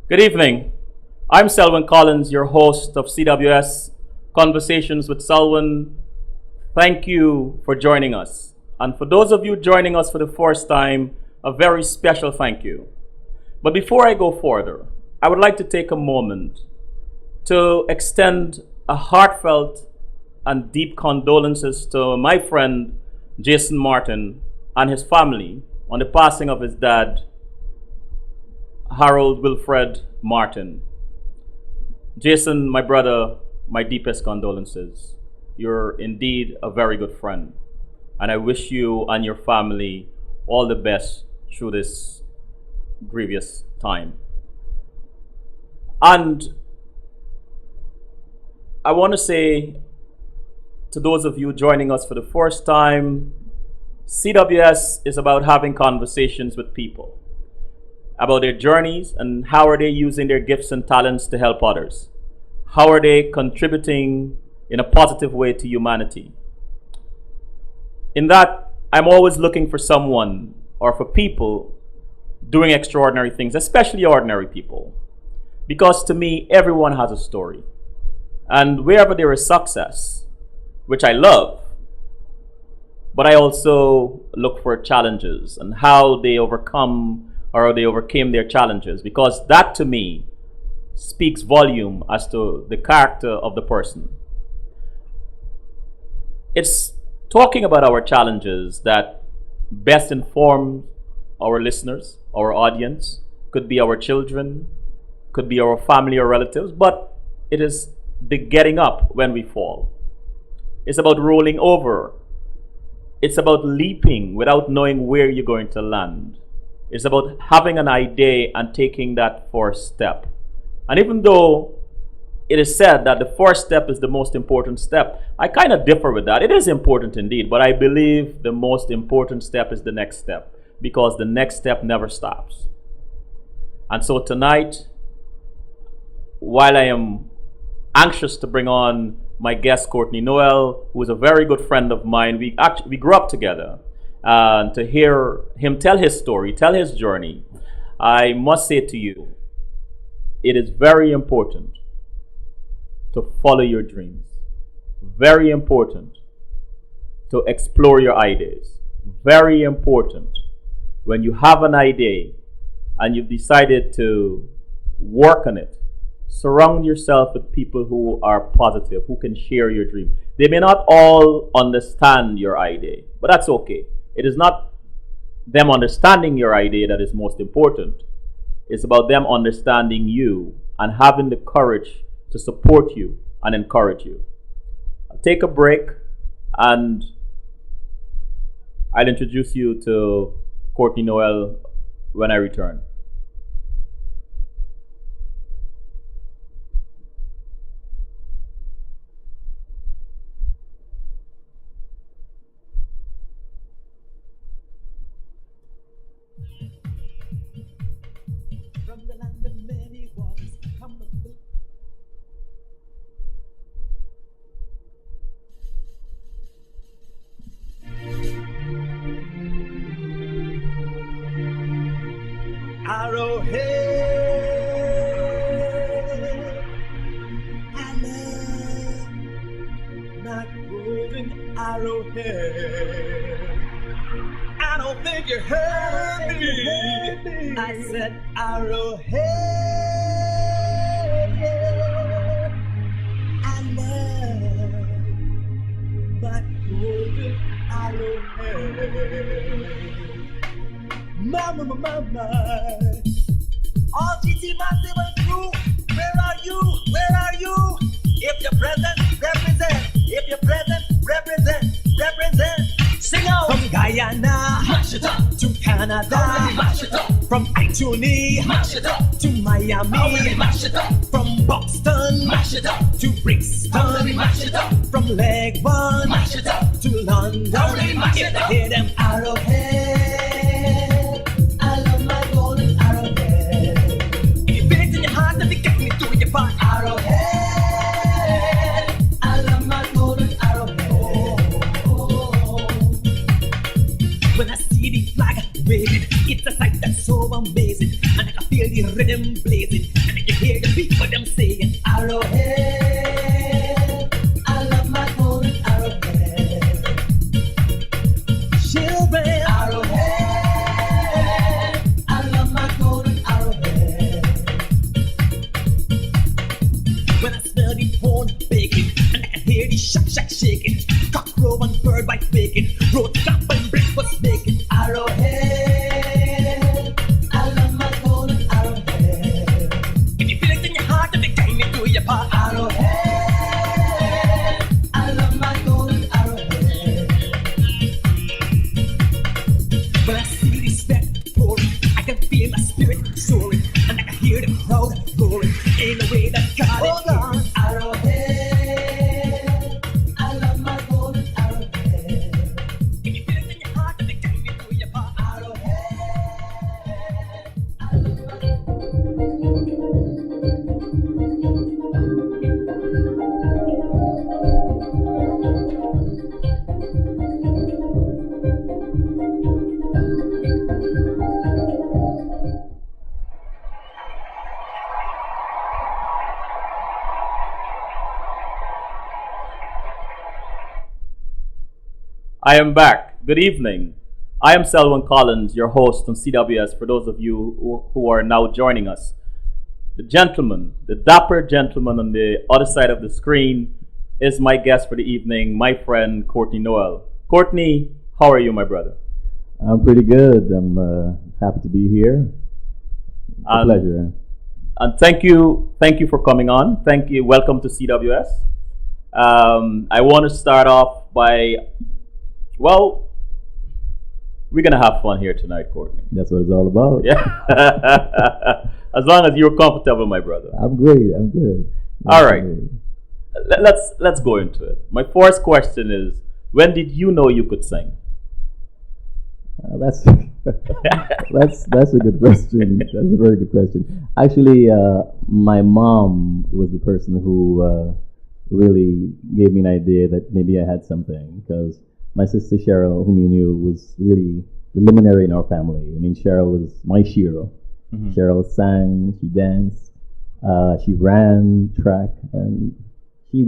Good evening. I'm Selwyn Collins, your host of CWS Conversations with Selwyn. Thank you for joining us. And for those of you joining us for the first time, a very special thank you. But before I go further, I would like to take a moment to extend a heartfelt and deep condolences to my friend Jason Martin and his family on the passing of his dad, Harold Wilfred Martin. Jason, my brother, my deepest condolences. You're indeed a very good friend, and I wish you and your family all the best through this grievous time. And I want to say to those of you joining us for the first time, CWS is about having conversations with people about their journeys and how are they using their gifts and talents to help others. How are they contributing in a positive way to humanity? In that, I'm always looking for someone or for people doing extraordinary things, especially ordinary people. Because to me, everyone has a story. And wherever there is success, which I love, but I also look for challenges and how they overcome or they overcame their challenges, because that to me speaks volume as to the character of the person. It's talking about our challenges that best informs our listeners, our audience, could be our children, could be our family or relatives, but it is the getting up when we fall. It's about rolling over. It's about leaping without knowing where you're going to land. It's about having an idea and taking that first step. And even though it is said that the first step is the most important step, I kind of differ with that. It is important indeed, but I believe the most important step is the next step, because the next step never stops. And so tonight, while I am anxious to bring on my guest Courtney Noel, who is a very good friend of mine, we grew up together. And to hear him tell his story, tell his journey, I must say to you, it is very important to follow your dreams. Very important to explore your ideas. Very important when you have an idea and you've decided to work on it, surround yourself with people who are positive, who can share your dream. They may not all understand your idea, but that's okay. It is not them understanding your idea that is most important. It's about them understanding you and having the courage to support you and encourage you. I'll take a break and I'll introduce you to Courtney Noel when I return. Arrowhead, I love not moving Arrowhead. I don't think you heard me. I said Arrowhead, I love not moving Arrowhead. Mama, all GT Massive and crew, where are you? Where are you? If you're present, represent. If you're present, represent. Represent. Sing out. From Guyana, mash it up. To Canada, mash it up. From Ituni, mash it up. To Miami, mash it up. From Boston, mash it up. To Brixton, mash it up. From Leghorn, mash it up. To London, mash it up. Hear them Arrowhead. Arrowhead, I love my golden arrowhead. When I see the flag waving, it's a sight that's so amazing, and I can feel the rhythm blazing. arrow and bird by faking. Road cap and brick was making. Arrowhead, I love my golden arrowhead. If you feel it in your heart, if you came into your part. Arrowhead, I love my golden arrowhead. When I see respect pouring, I can feel my spirit soaring, and I can hear the crowd roaring in a way that God is on. Arrowhead, I love my golden arrowhead. If you feel it in your heart, if it came into your part. Arrowhead, I love my I am back. Good evening. I am Selwyn Collins, your host on CWS, for those of you who are now joining us. The gentleman, the dapper gentleman on the other side of the screen, is my guest for the evening, my friend Courtney Noel. Courtney, how are you, my brother? I'm pretty good. I'm happy to be here. It's a pleasure. And thank you for coming on. Thank you. Welcome to CWS. I want to start off by, well, we're gonna have fun here tonight, Courtney. That's what it's all about. Yeah. As long as you're comfortable, my brother. I'm great. I'm good. All right. Let's go into it. My first question is, when did you know you could sing? That's that's a good question. That's a very good question. Actually, my mom was the person who really gave me an idea that maybe I had something, because my sister Cheryl, whom you knew, was really the luminary in our family. I mean, Cheryl was my hero. Mm-hmm. Cheryl sang, she danced, she ran track, and she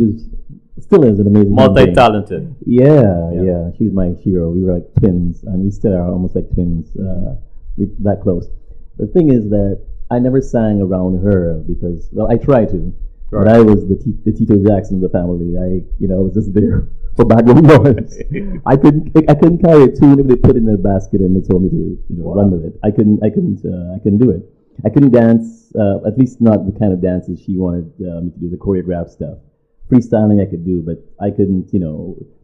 still is an amazing multi-talented. Yeah. She was my hero. We were like twins, and we still are almost like twins. We're that close. The thing is that I never sang around her because, well, I tried to, right. But I was the Tito Jackson of the family. I was just there for background noise. I couldn't carry a tune if they put it in a basket and they told me to run with it. I couldn't do it. I couldn't dance, at least not the kind of dances she wanted me to do, the choreographed stuff. Freestyling I could do, but I couldn't,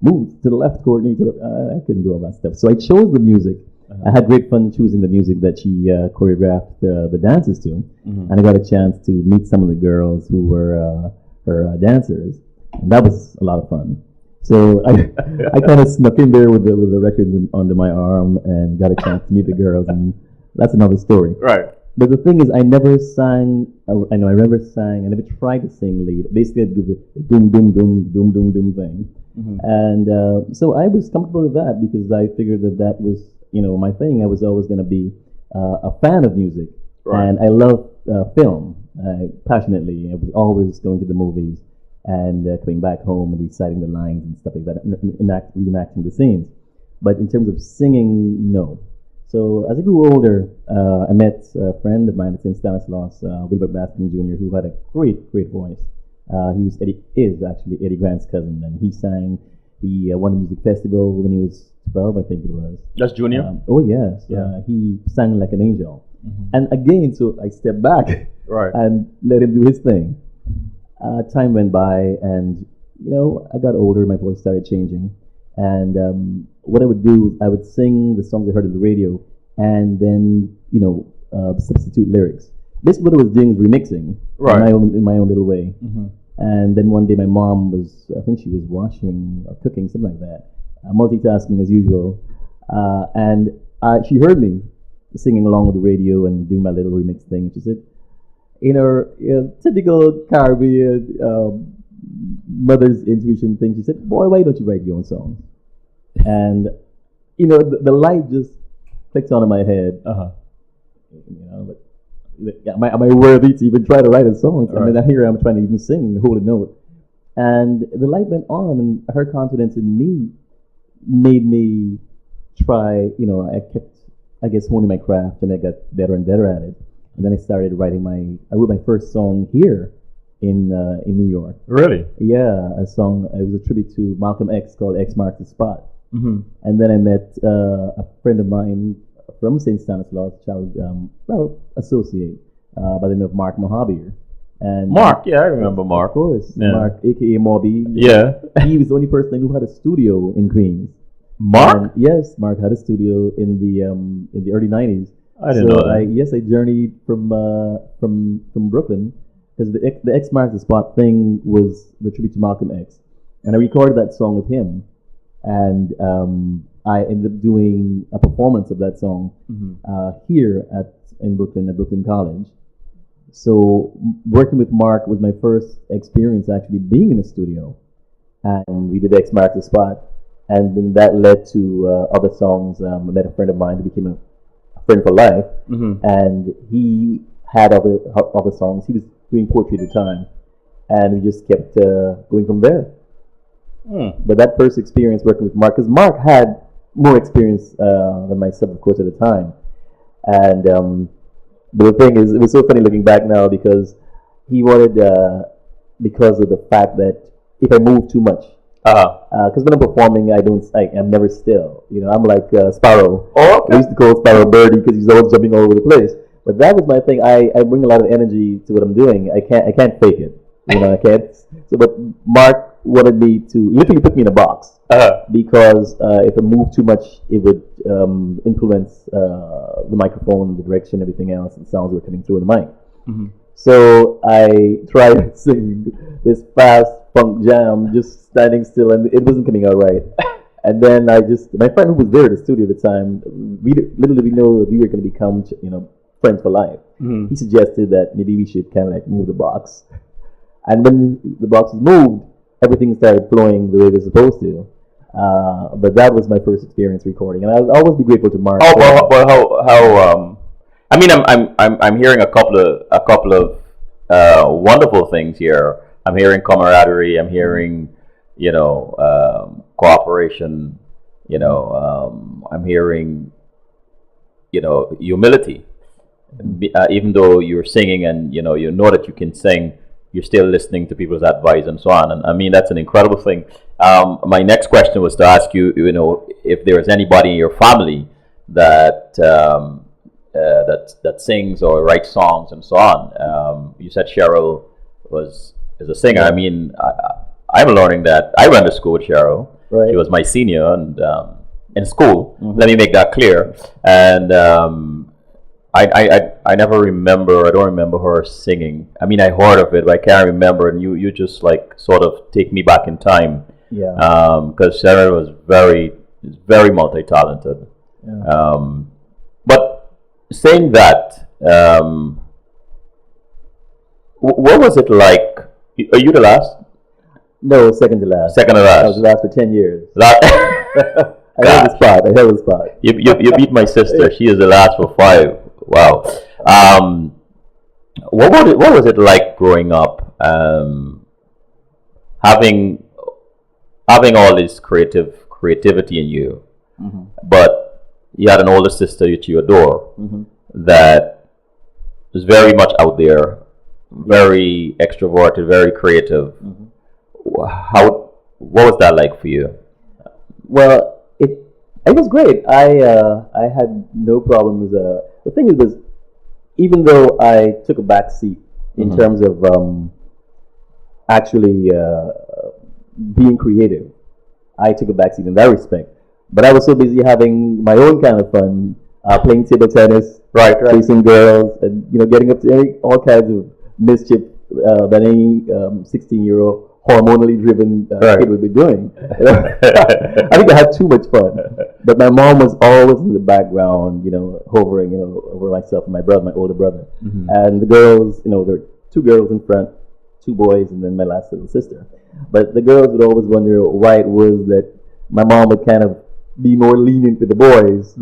move to the left, Courtney. I couldn't do all that stuff. So I chose the music. I had great fun choosing the music that she choreographed the dances to, mm-hmm. and I got a chance to meet some of the girls who were her dancers, and that was a lot of fun. So I kind of snuck in there with the records under my arm and got a chance to meet the girls, and that's another story. Right. But the thing is, I never sang. I never sang. I never tried to sing lead. Basically, I'd do the doom, doom, doom, doom, doom, doom thing. Mm-hmm. And so I was comfortable with that because I figured that was, my thing. I was always going to be a fan of music. Right. And I love film passionately. I was always going to the movies and coming back home and reciting the lines and stuff like that, reenacting the scenes. But in terms of singing, no. So as I grew older, I met a friend of mine at St. Stanislaus, Wilbert Baskin Jr., who had a great, great voice. He is actually Eddie Grant's cousin, and he sang. He won a music festival when he was 12, I think it was. That's Junior? Oh, yes. Yeah. He sang like an angel. Mm-hmm. And again, so I stepped back right. and let him do his thing. Time went by, and, I got older, my voice started changing. And what I would do is I would sing the songs I heard on the radio and then, substitute lyrics. Basically what I was doing was remixing right. in my own little way. Mm-hmm. And then one day my mom I think she was washing or cooking, something like that, multitasking as usual. And she heard me singing along with the radio and doing my little remix thing. And she said, in her typical Caribbean mother's intuition thing, she said, boy, why don't you write your own songs? And, the light just clicked on in my head. Uh-huh. Am I worthy to even try to write a song? Right. I mean, here I'm trying to even sing, hold a note. And the light went on, and her confidence in me made me try, I kept, I guess, honing my craft, and I got better and better at it. And then I started I wrote my first song here in New York. Really? Yeah, a song. It was a tribute to Malcolm X called "X Marks the Spot." Mm-hmm. And then I met a friend of mine from St. Stanislaus, child associate by the name of Mark Mohabir. And Mark, yeah, I remember of Mark. course, Yeah. Mark, aka Mobby. Yeah. He was the only person I knew who had a studio in Queens. Mark? And yes, Mark had a studio in the early '90s. I didn't know that. I journeyed from Brooklyn because the X Marks the Spot thing was the tribute to Malcolm X, and I recorded that song with him, and I ended up doing a performance of that song here in Brooklyn at Brooklyn College. So working with Mark was my first experience actually being in a studio, and we did X Marks the Spot, and then that led to other songs. I met a friend of mine who became a friend for life, and he had other songs. He was doing poetry at the time, and we just kept going from there. But that first experience working with Mark, because Mark had more experience than myself, of course, at the time, and but the thing is, it was so funny looking back now because he wanted, because of the fact that if I move too much, because when I'm performing, I'm never still. You know, I'm like Sparrow. Oh, okay. I used to call Sparrow Birdie because he's always jumping all over the place. But that was my thing. I bring a lot of energy to what I'm doing. I can't fake it. You know, I can't. So, but Mark wanted me to literally put me in a box because if I move too much, it would influence the microphone, the direction, everything else, and sounds were coming through the mic. So I tried to sing this fast funk jam, just standing still, and it wasn't coming out right. And then my friend who was there at the studio at the time, we know that we were going to become, friends for life. He suggested that maybe we should kind of like move the box. And when the box was moved, everything started flowing the way it was supposed to. But that was my first experience recording, and I'll always be grateful to Mark. How I mean, I'm hearing a couple of wonderful things here. I'm hearing camaraderie. I'm hearing, cooperation. I'm hearing, humility. Even though you're singing and you know that you can sing, you're still listening to people's advice and so on. And I mean, that's an incredible thing. My next question was to ask you, if there is anybody in your family that that sings or writes songs and so on. You said Cheryl is a singer. I mean, I'm learning that I went to school with Cheryl. Right. She was my senior and in school. Let me make that clear. And I never remember. I don't remember her singing. I mean, I heard of it, but I can't remember. And you just like sort of take me back in time. Yeah. Because Cheryl was very multi-talented. Yeah. But saying that, what was it like? Are you the last? No, second to last. Second to last. I was the last for 10 years. I held the spot. You beat my sister. She is the last for 5. Wow. What was it like growing up? Having all this creativity in you, but you had an older sister that you adore that was very much out there, very extroverted, very creative. What was that like for you? Well, it was great. I had no problems. The thing is, even though I took a back seat in terms of actually being creative, I took a back seat in that respect. But I was so busy having my own kind of fun, playing table tennis, chasing girls, and getting up to all kinds of mischief that any 16-year-old hormonally driven kid would be doing. I think I had too much fun. But my mom was always in the background, hovering, over myself and my brother, my older brother. And the girls, there were 2 girls in front, 2 boys, and then my last little sister. But the girls would always wonder why it was that my mom would kind of be more lenient with the boys.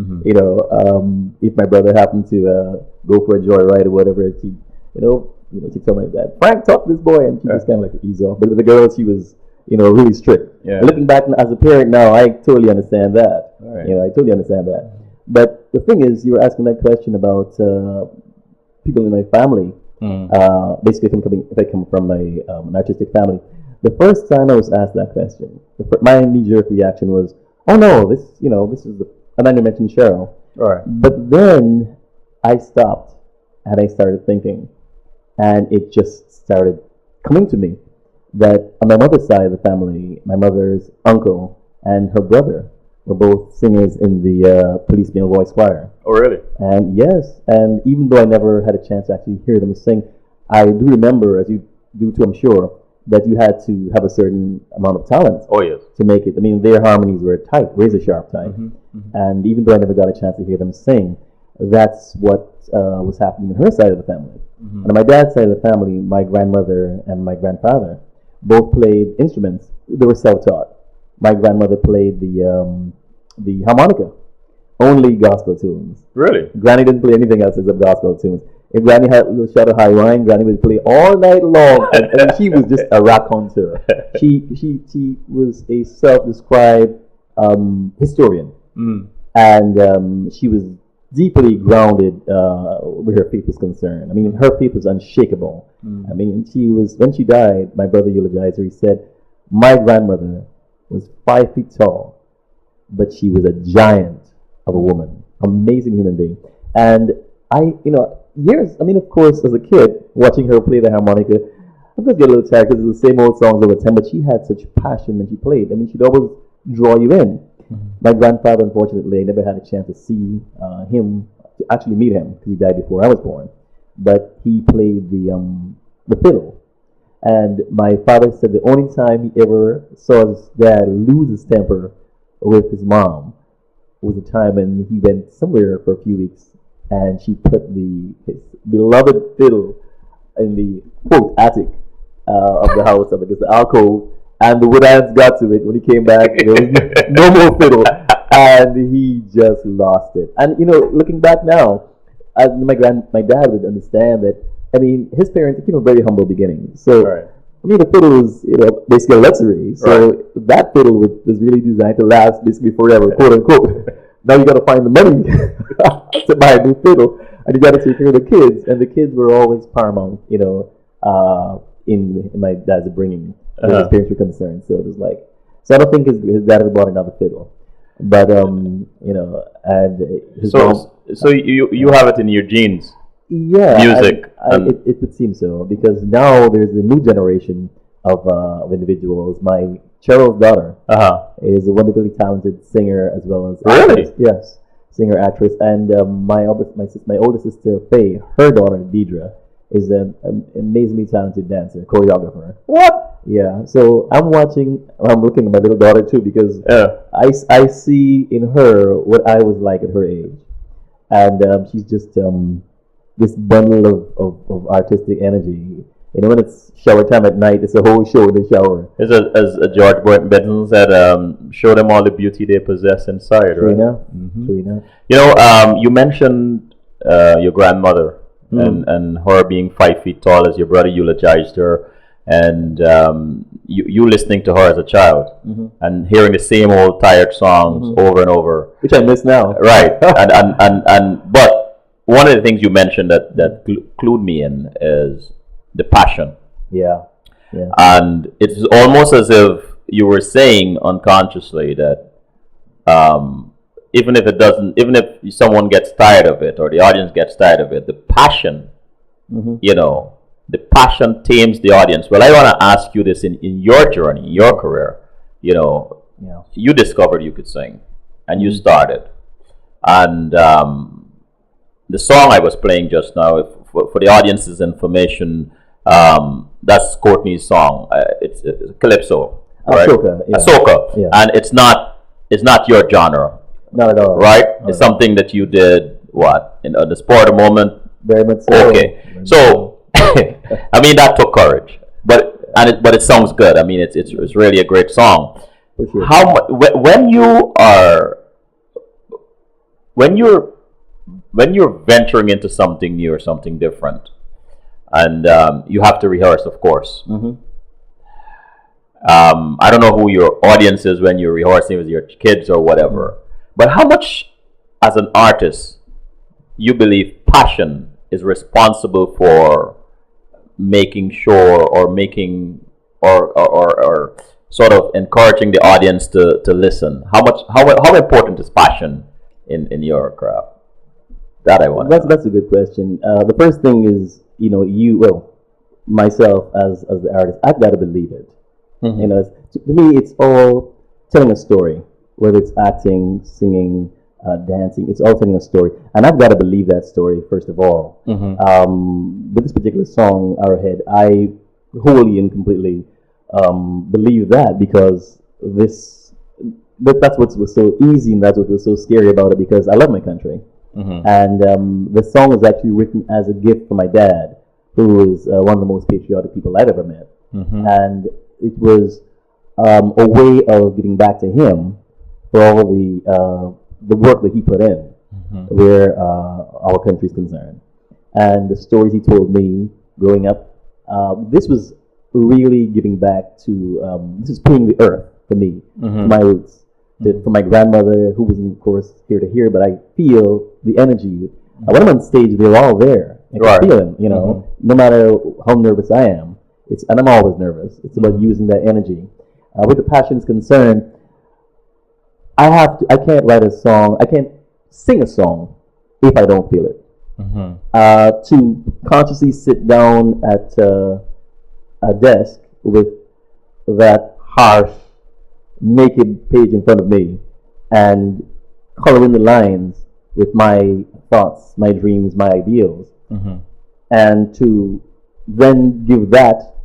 If my brother happened to go for a joyride or whatever, she'd tell my dad, Frank, talk to this boy, and she just kind of like ease off. But with the girls, she was, really strict. Yeah. Looking back as a parent now, I totally understand that. Right. I totally understand that. But the thing is, you were asking that question about people in my family. Basically, if I come from an artistic family, the first time I was asked that question, my knee-jerk reaction was, "Oh no, this is the," and then you mentioned Cheryl. Right. But then I stopped and I started thinking, and it just started coming to me that on my mother's side of the family, my mother's uncle and her brother were both singers in the police male voice choir. Oh, really? And yes, and even though I never had a chance to actually hear them sing, I do remember, as you do too, I'm sure, that you had to have a certain amount of talent Oh, yes. to make it. I mean, their harmonies were tight, razor sharp tight. And even though I never got a chance to hear them sing, that's what was happening on her side of the family. And on my dad's side of the family, my grandmother and my grandfather both played instruments. They were self-taught. My grandmother played the harmonica, only gospel tunes. Really? Granny didn't play anything else except gospel tunes. If Granny had a little shot of high wine, Granny would play all night long, and she was just a raconteur. She was a self-described historian, and she was deeply grounded where her faith was concerned. I mean, her faith was unshakable. I mean, she was, when she died, my brother eulogized her. He said, "My grandmother was 5 feet tall, but she was a giant of a woman, amazing human being." And of course, as a kid, watching her play the harmonica, I could get a little tired because it's the same old songs all the time, but she had such passion when she played. I mean, she'd always draw you in. My grandfather, unfortunately, never had a chance to see him, to actually meet him, because he died before I was born. But he played the fiddle. And my father said the only time he ever saw his dad lose his temper with his mom was the time when he went somewhere for a few weeks, and she put his beloved fiddle in the, quote, attic of the house, I guess the alcove, and the wood ants got to it. When he came back, there was no more fiddle, and he just lost it. And looking back now, my dad would understand that. I mean, his parents came from very humble beginnings. So, Right. I mean, the fiddle was, basically a luxury. So that fiddle was really designed to last basically forever, quote unquote. Now you got to find the money to buy a new fiddle, and you got to take care of the kids. And the kids were always paramount, in my dad's upbringing, where his parents were concerned. So it was like, so I don't think his dad ever bought another fiddle, but and his mom. So you have it in your genes. Yeah, Music. It would seem so, because now there's a new generation of individuals. My Cheryl's daughter is a wonderfully talented singer as well as Really? actress. Yes, singer actress, and my older sister Faye, her daughter Deidre, is an amazingly talented dancer, choreographer. What? Yeah, so I'm looking at my little daughter too, because I see in her what I was like at her age, and she's just this bundle of artistic energy. When it's shower time at night, it's a whole show in the shower. As George Benson said, show them all the beauty they possess inside, True right? enough. True enough. You mentioned your grandmother and her being 5 feet tall, as your brother eulogized her, and you listening to her as a child and hearing the same old tired songs over and over, Which I miss now. right? But one of the things you mentioned that clued me in is the passion. Yeah. And it's almost as if you were saying unconsciously that even if someone gets tired of it or the audience gets tired of it, the passion, the passion tames the audience. Well, I want to ask you this in your journey, in your career. You discovered you could sing, and you started, and the song I was playing just now, for the audience's information, that's Courtney's song. It's Calypso, right? Soca, Yeah. and it's not your genre, Not at all. right? Not It's at all. something that you did in the sport of the moment. Very much so. Okay, so I mean that took courage, but it sounds good. I mean it's really a great song. For sure. When you're venturing into something new or something different, and you have to rehearse, of course. I don't know who your audience is when you're rehearsing with your kids or whatever, but how much, as an artist, you believe passion is responsible for making sure or making or sort of encouraging the audience to listen? How important is passion in your craft? That I want. That's a good question. The first thing is, myself as the artist, I've got to believe it. To me, it's all telling a story, whether it's acting, singing, dancing. It's all telling a story, and I've got to believe that story first of all. With this particular song, Arrowhead, I wholly and completely believe that, because that's what was so easy, and that's what was so scary about it, because I love my country. And the song was actually written as a gift for my dad, who is one of the most patriotic people I've ever met. And it was a way of giving back to him for all the work that he put in, where our country is concerned, and the stories he told me growing up. This was really giving back to. This is paying the earth for me, to my roots. For my grandmother, who wasn't, of course, here to hear, but I feel the energy. When I'm on stage, they're all there. I can feel them, no matter how nervous I am. And I'm always nervous. It's about using that energy. Where the passion is concerned, I can't write a song, I can't sing a song if I don't feel it. To consciously sit down at a desk with that harsh, naked page in front of me and color in the lines with my thoughts, my dreams, my ideals, and to then give that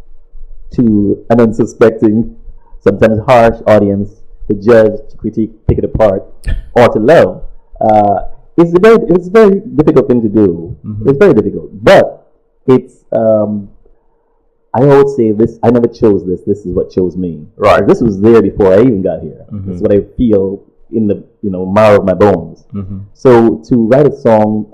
to an unsuspecting, sometimes harsh audience to judge, to critique, pick it apart, or to love. It's a very difficult thing to do. It's very difficult, but it's. I always say this. I never chose this. This is what chose me. Right. This was there before I even got here. This is what I feel in the marrow of my bones. So to write a song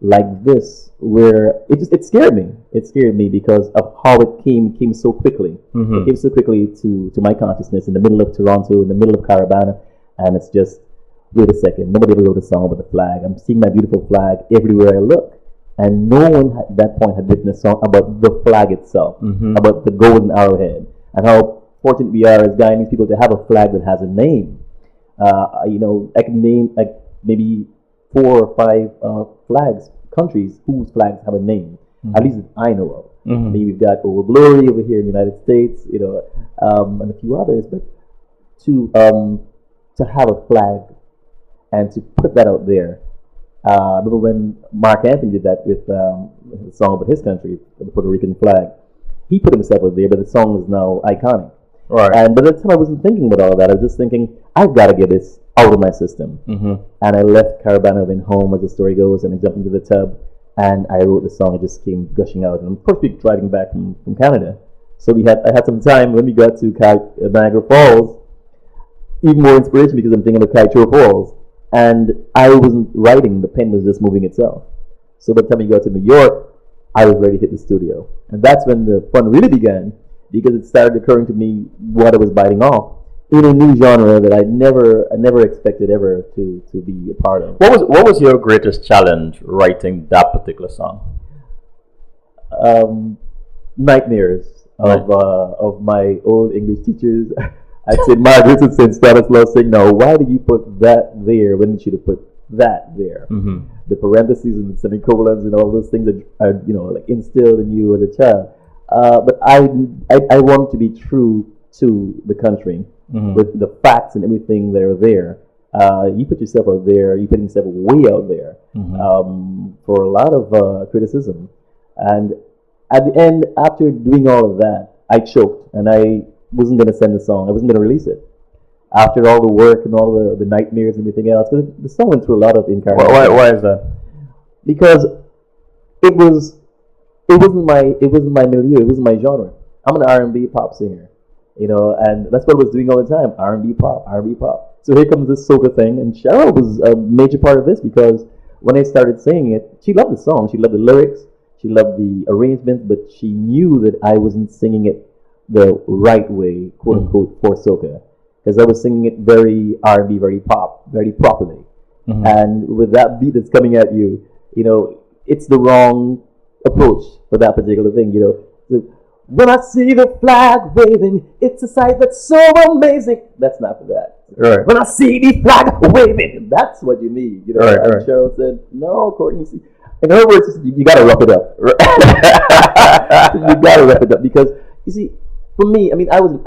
like this, where it scared me. It scared me because of how it came so quickly. It came so quickly to my consciousness in the middle of Toronto, in the middle of Carabana, and it's just, wait a second, nobody ever wrote a song about the flag. I'm seeing my beautiful flag everywhere I look. And no one at that point had written a song about the flag itself, about the golden arrowhead, and how fortunate we are as Guyanese people to have a flag that has a name. I can name like maybe 4 or 5 countries whose flags have a name, at least that I know of. Maybe we've got Old Glory over here in the United States, and a few others. But to have a flag and to put that out there. I remember when Mark Anthony did that with a song about his country, the Puerto Rican flag. He put himself out there, but the song is now iconic. Right. And by the time I wasn't thinking about all that, I was just thinking, I've got to get this out of my system. And I left Carabana, went home, as the story goes, and I jumped into the tub, and I wrote the song. It just came gushing out. And of course, we were driving back from Canada, so I had some time when we got to Niagara Falls. Even more inspiration because I'm thinking of Kaieteur Falls. And I wasn't writing, the pen was just moving itself. So by the time we got to New York, I was ready to hit the studio. And that's when the fun really began, because it started occurring to me what I was biting off in a new genre that I never expected ever to be a part of. What was your greatest challenge writing that particular song? Nightmares of my old English teachers. I'd say Margaret and St. Stanislaus saying, "No, why did you put that there when you should have put that there?" The parentheses and the semicolons and all those things that are like instilled in you as a child. But I wanted to be true to the country with the facts and everything that are there. You put yourself out there. You put yourself way out there for a lot of criticism. And at the end, after doing all of that, I choked and I wasn't going to send the song. I wasn't going to release it. After all the work and all the nightmares and everything else, because the song went through a lot of incarnation. Why is that? Because it wasn't my milieu. It wasn't my genre. I'm an R&B pop singer, and that's what I was doing all the time. R&B pop. So here comes this soca thing, and Cheryl was a major part of this because when I started singing it, she loved the song. She loved the lyrics. She loved the arrangement, but she knew that I wasn't singing it the right way, quote unquote, for soca, because I was singing it very R&B, very pop, very properly. And with that beat that's coming at you, it's the wrong approach for that particular thing. When I see the flag waving, it's a sight that's so amazing. That's not for that. Right. When I see the flag waving, that's what you need. Right, and right. Cheryl said, "No, Courtney. See, in other words, you got to rough it up. You got to rough it up because you see, for me, I mean, I was a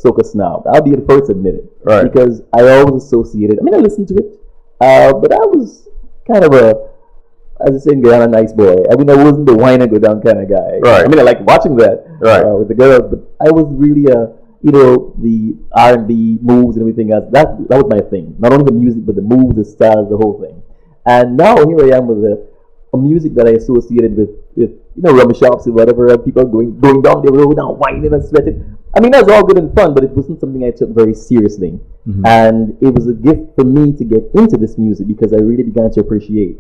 soca snob. I'll be the first to admit it, Right. because I always associated. I mean, I listened to it, but I was kind of as I say in Guyana, nice boy. I mean, I wasn't the whine and go down kind of guy. Right. I mean, I liked watching that Right. with the girls, but I was really the R&B moves and everything else. That was my thing. Not only the music, but the moves, the styles, the whole thing. And now here I am with a music that I associated with rubber shops and whatever, and people going down the road now whining and sweating. I mean, that's all good and fun, but it wasn't something I took very seriously. Mm-hmm. And it was a gift for me to get into this music because I really began to appreciate,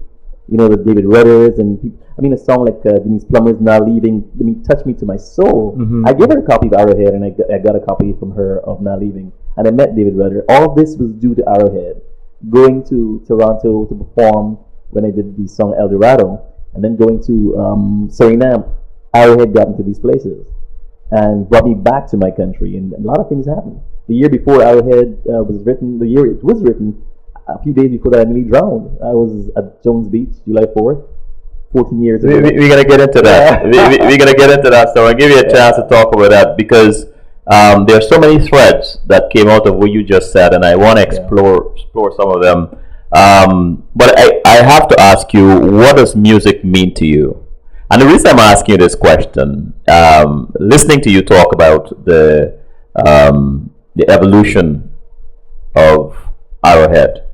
the David Rudders and people. I mean, a song like Denise Plummer's "Now Leaving" touched me to my soul. Mm-hmm. I gave her a copy of Arrowhead, and I got a copy from her of "Now Leaving," and I met David Rudder. All of this was due to Arrowhead. Going to Toronto to perform when I did the song El Dorado, and then going to Suriname, Arrowhead got me to these places and brought me back to my country, and a lot of things happened. The year before Arrowhead was written, a few days before that, I nearly drowned. I was at Jones Beach, July 4th, 14 years ago. We're gonna get into that. We're gonna get into that. So I'll give you a chance to talk about that because there are so many threads that came out of what you just said, and I want to explore some of them. But I have to ask you, what does music mean to you? And the reason I'm asking you this question, listening to you talk about the evolution of Arrowhead,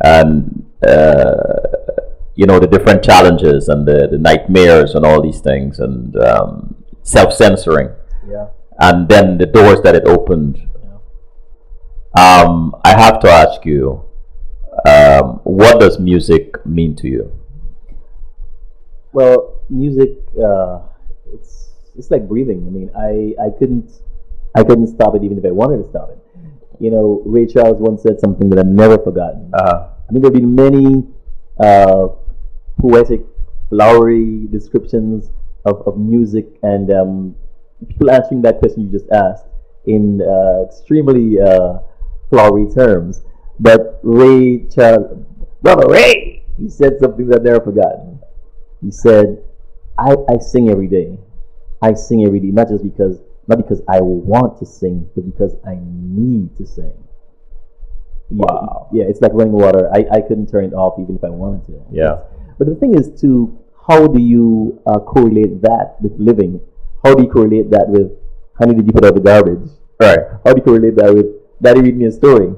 and the different challenges and the nightmares and all these things, and self-censoring, and then the doors that it opened. I have to ask you, what does music mean to you? Well, music, it's like breathing. I mean, I couldn't stop it even if I wanted to stop it. Ray Charles once said something that I've never forgotten. I mean, there have been many poetic, flowery descriptions of music, and people answering that question you just asked in extremely flowery terms. But Ray Charles, Brother Ray, he said something that I've never forgotten. He said, I sing every day. I sing every day, not because I want to sing, but because I need to sing. Wow. Yeah, it's like running water. I couldn't turn it off even if I wanted to. Yeah. But the thing is, how do you correlate that with living? How do you correlate that with, honey, did you put out the garbage? Right. How do you correlate that with, daddy, read me a story?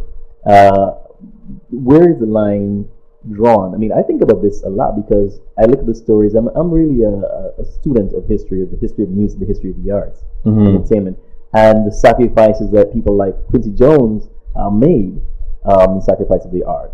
Where is the line drawn? I mean, I think about this a lot because I look at the stories. I'm really a student of history, of the history of music, the history of the arts, entertainment, and the sacrifices that people like Quincy Jones made, sacrifice of the art,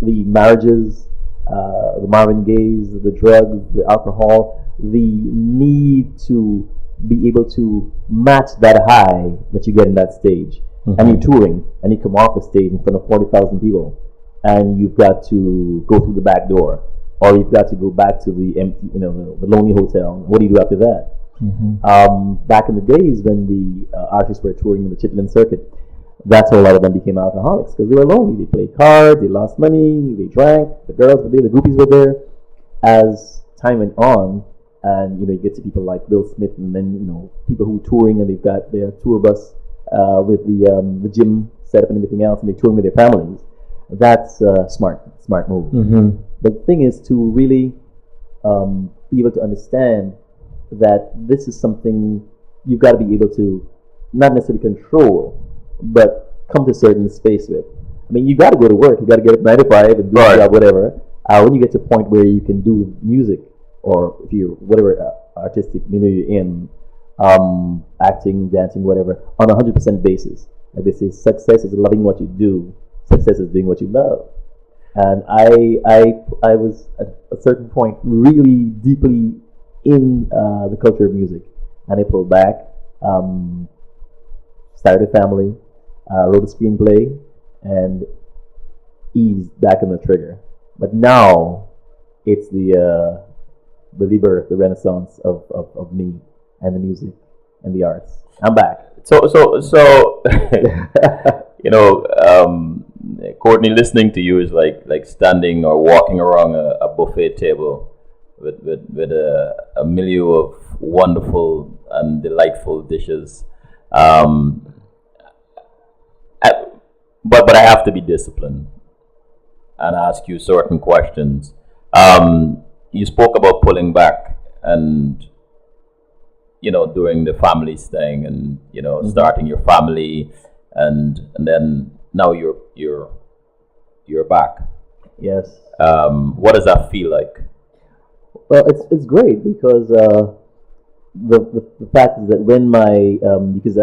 the marriages, the Marvin Gaye's, the drugs, the alcohol, the need to be able to match that high that you get in that stage. And you're touring, and you come off the stage in front of 40,000 people, and you've got to go through the back door, or you've got to go back to the empty, the lonely hotel. What do you do after that? Back in the days when the artists were touring in the Chitlin circuit, that's how a lot of them became alcoholics, because they were lonely. They played cards, they lost money, they drank. The girls were there, the groupies were there. As time went on, and you get to people like Will Smith, and then people who are touring, and they've got their tour bus with the gym set up and everything else, and they're touring with their families. That's smart move. But the thing is to really be able to understand that this is something you've got to be able to not necessarily control, but come to a certain space with. I mean, you got to go to work. You got to get up 9 to 5 and do your job, whatever. When you get to a point where you can do music, or if you're whatever artistic you're in, acting, dancing, whatever, on a 100% basis. Like they say, success is loving what you do. Success is doing what you love. And I was at a certain point really deeply in the culture of music, and I pulled back, started a family, wrote a screenplay, and eased back on the trigger. But now it's the the rebirth, the renaissance of me and the music and the arts. I'm back. So, Courtney, listening to you is like standing or walking around a buffet table with a milieu of wonderful and delightful dishes. Um, but I have to be disciplined and ask you certain questions. You spoke about pulling back and doing the families thing and starting your family and then now you're back. Yes. What does that feel like? Well, it's great because the fact is that when because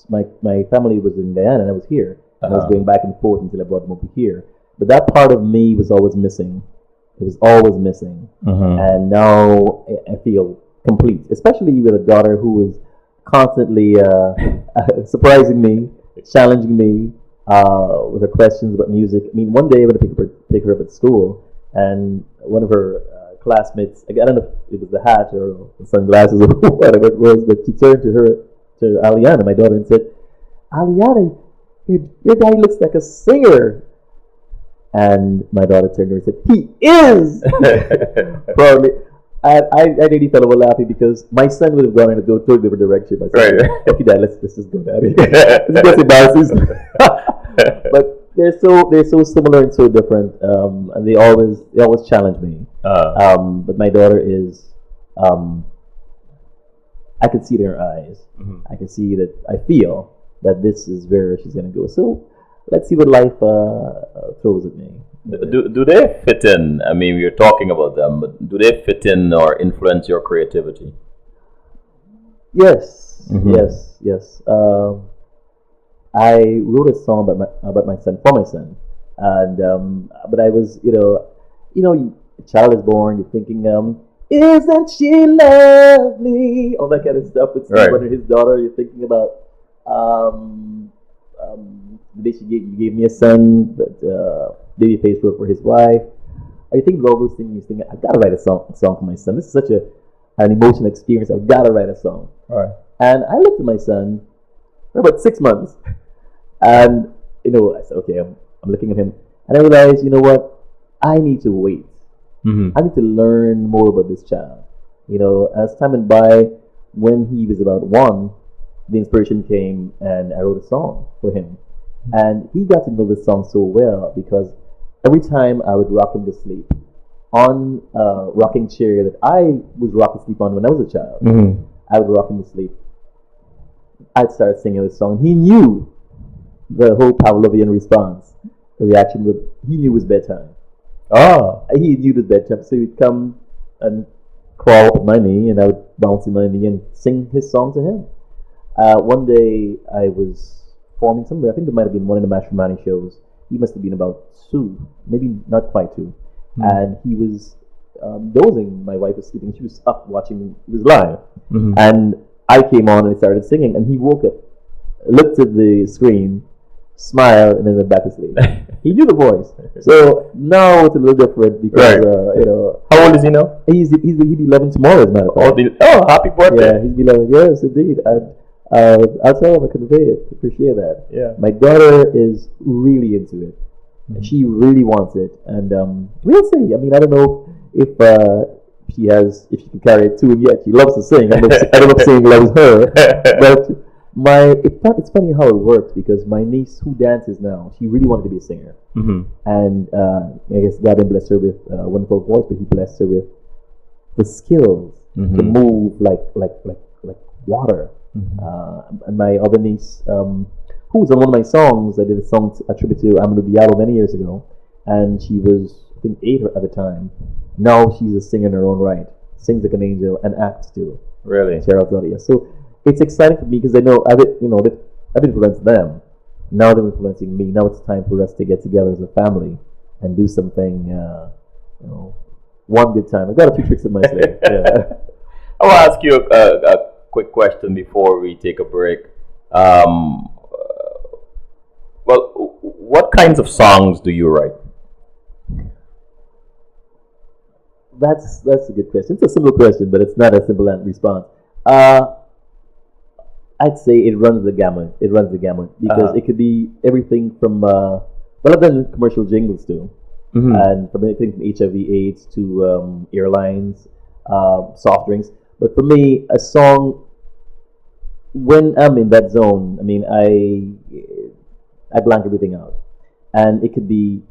my family was in Guyana and I was here and I was going back and forth until I brought them over here, but that part of me was always missing. It was always missing, and now I feel complete, especially with a daughter who is constantly surprising me, challenging me with her questions about music. I mean, one day I went to pick her up at school, and one of her classmates, I don't know if it was the hat or the sunglasses or whatever it was, but she turned to Aliana, my daughter, and said, "Aliana, your daddy looks like a singer." And my daughter turned to her and said, "He is!" Probably. I really fell over laughing because my son would have gone in a totally different direction. I said, Right. "Okay, Dad, let's just go down here." It gets embarrassing. But they're so similar and so different, and they always challenge me. But my daughter is, I can see it in her eyes. I can see that. I feel that this is where she's going to go. So let's see what life throws at me. Do they fit in? I mean, we're talking about them, but do they fit in or influence your creativity? Yes, yes. I wrote a song about my son for my son, and but I was a child is born. You're thinking, isn't she lovely? All that kind of stuff. It's Right. His daughter. You're thinking about the day you gave me a son, but baby face for his wife. I think of all those things. You think I gotta write a song for my son. This is such an emotional experience. I've gotta write a song. All right. And I looked at my son for about 6 months, and I said, okay, I'm looking at him, and I realized, you know what, I need to wait. I need to learn more about this child. As time went by, when he was about 1, the inspiration came, and I wrote a song for him, and he got to know this song so well because every time I would rock him to sleep on a rocking chair that I was rocked to sleep on when I was a child, I would rock him to sleep. I'd start singing this song. He knew the whole Pavlovian response. The reaction he knew it was bedtime. He knew it was bedtime, so he'd come and crawl up my knee, and I would bounce in my knee and sing his song to him. One day I was performing somewhere. I think there might have been one of the Matrimony shows. He must have been about 2, maybe not quite 2. And he was dozing. My wife was sleeping. She was up watching. It was live. And I came on and I started singing, and he woke up, looked at the screen, smiled, and then went back to sleep. He knew the voice. So now it's a little different because, How old is he now? he'd be 11 tomorrow, as a matter of fact. Happy birthday. Yeah, he'd be 11. Yes, indeed. And I'll tell him I convey it. Appreciate that. Yeah. My daughter is really into it. She really wants it, and we'll see. I mean, I don't know if she can carry it to him yet. She loves to sing. I don't know if singing loves her, but it's funny how it works because my niece who dances now, she really wanted to be a singer, and I guess God didn't bless her with a wonderful voice, but He blessed her with the skills to move like water. And my other niece, who was on one of my songs, I did a song attributed to Amadou Diallo many years ago, and she was, I think, 8 at the time. Now she's a singer in her own right, sings like an angel, and acts too. Really? Cheryl Dodia. So it's exciting for me because I know I've influenced them. Now they're influencing me. Now it's time for us to get together as a family and do something. One good time. I've got a few tricks in my sleeve. Yeah. I want to ask you a quick question before we take a break. What kinds of songs do you write? That's a good question. It's a simple question, but it's not a simple response. Uh, I'd say it runs the gamut. It runs the gamut because Uh-huh. it could be everything from well, I've done commercial jingles too, and from anything from HIV/AIDS to airlines, soft drinks. But for me, a song when I'm in that zone, I mean, I blank everything out, and it could be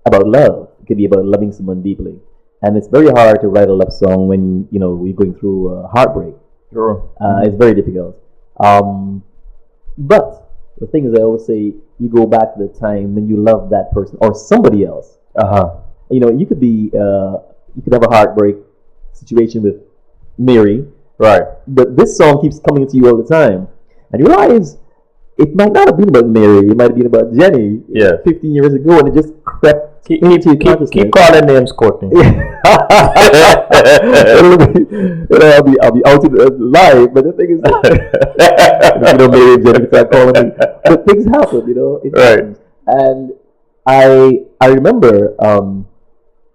about love. It could be about loving someone deeply, and it's very hard to write a love song when we're going through heartbreak. Sure. It's very difficult. Um, but the thing is, I always say you go back to the time when you loved that person or somebody else. Uh huh. You could have a heartbreak situation with Mary, Right. but this song keeps coming to you all the time, and you realize it might not have been about Mary. It might have been about Jenny, Yes. 15 years ago, and it just crept Keep, into your keep, consciousness. keep calling names, Courtney. I'll be outed live, but the thing is, Mary and Jenny start calling me. But things happen, it Right. happens. And I remember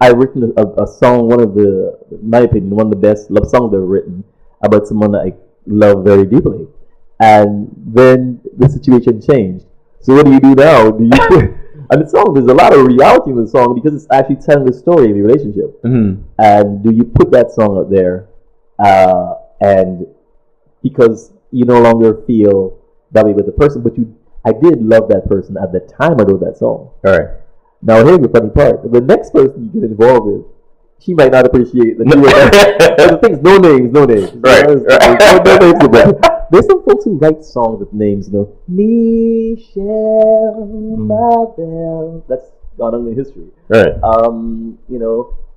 I written a song, in my opinion, one of the best love songs ever written about someone that I love very deeply. And then the situation changed. So what do you do now? Do you and the song, there's a lot of reality in the song because it's actually telling the story of your relationship. Mm-hmm. And do you put that song out there, and because you no longer feel that way with the person, but I did love that person at the time I wrote that song. All right. Now here's the funny part: the next person you get involved with, she might not appreciate that you were there. The thing's no names. Right. No names in there. There's some folks who write songs with names, Michelle Marvel. That's gone on in history. Right.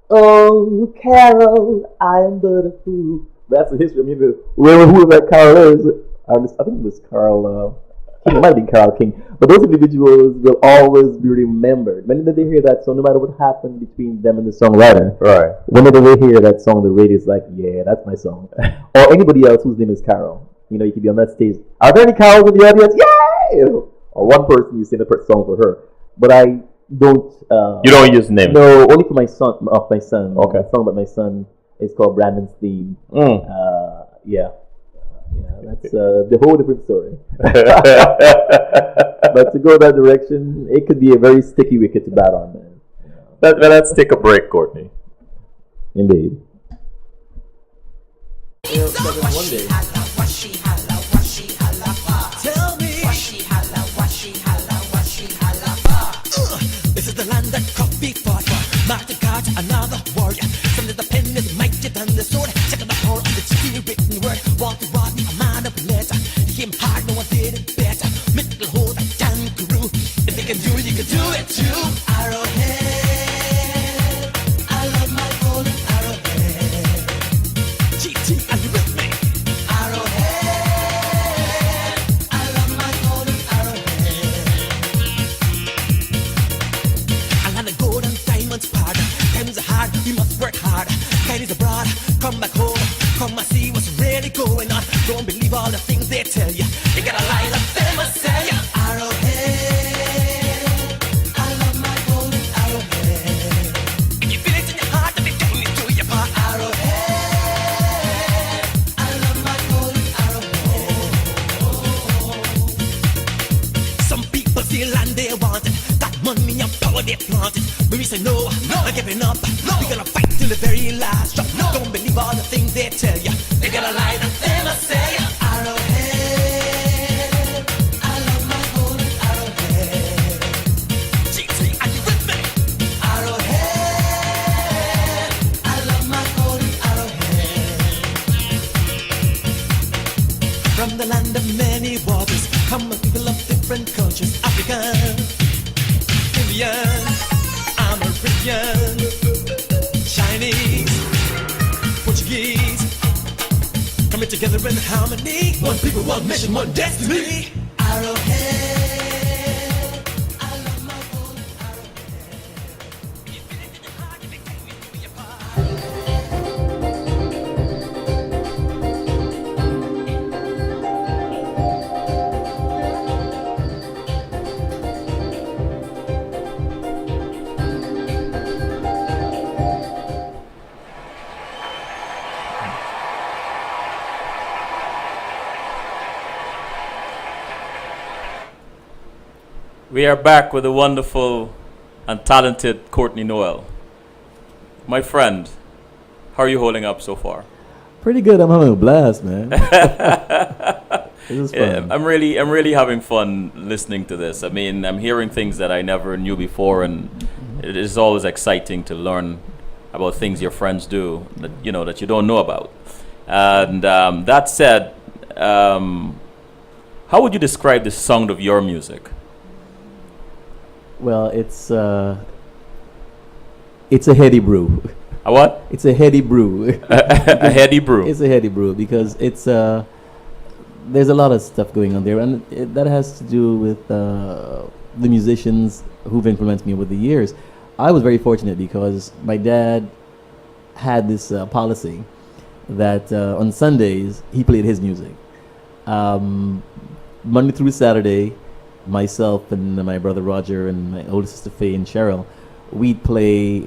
Oh Carol, I am but a fool. That's the history. I mean, who that Carol is, I think it was Carl. King, it might have been Carl King, but those individuals will always be remembered. Whenever they hear that song, no matter what happened between them and the songwriter, Right. whenever they hear that song, the radio is like, yeah, that's my song. Or anybody else whose name is Carol. You could be on that stage. Are there any Carols in the audience? Yay! Or one person, you sing the song for her. But I don't. You don't use names. No, only for my son. Of my son. Okay. The song about my son is called Brandon's Theme. Yeah. That's the whole different story. But to go that direction, it could be a very sticky wicket to bat on, man. Let's take a break, Courtney. Indeed. One day. Tell me. This is the land that coffee fought for. Martin Carter, another warrior. Some of the pen is mightier than the sword. Check out the power of the written word. Walter Rodney, a man of letter. He came hard, no one did it better. Mental hold that damn crew. If they can do it, you can do it too. Arrowhead, I love my golden arrowhead. GT, are you with me? Arrowhead, I love my golden arrowhead. I land a gold and diamonds powder. Times are hard, you must work hard. Kiddies abroad, come back home. Come and see what's really going on. Don't believe all the things they tell you. You gotta line up them and sell you. Arrowhead, I love my golden arrowhead. If you feel it in your heart, then you me to your part. Arrowhead, I love my golden arrowhead. Some people feel and they want it. That money and power they flaunt it. But we say no, I'm giving up. We're gonna fight till the very last drop. Don't believe all the things they tell you. They gotta lie to them and say Arrowhead, I love my golden arrowhead. GT, are you with me? Arrowhead, I love my golden arrowhead. From the land of many waters come people of different cultures. African, Indian, American, Chinese, Portuguese, coming together in harmony. One people, one mission, one destiny. Arrowhead, I love my golden arrowhead. You feel it in your heart, you can take me to your part. We are back with the wonderful and talented Courtney Noel. My friend, how are you holding up so far? Pretty good. I'm having a blast, man. This is fun. I'm really having fun listening to this. I mean, I'm hearing things that I never knew before, and it is always exciting to learn about things your friends do that that you don't know about. And that said, how would you describe the sound of your music? Well, it's a heady brew. A what? It's a heady brew. A heady brew. It's a heady brew because there's a lot of stuff going on there, and that has to do with the musicians who've influenced me over the years. I was very fortunate because my dad had this policy that on Sundays he played his music. Monday through Saturday, myself and my brother Roger and my older sister Faye and Cheryl, we'd play,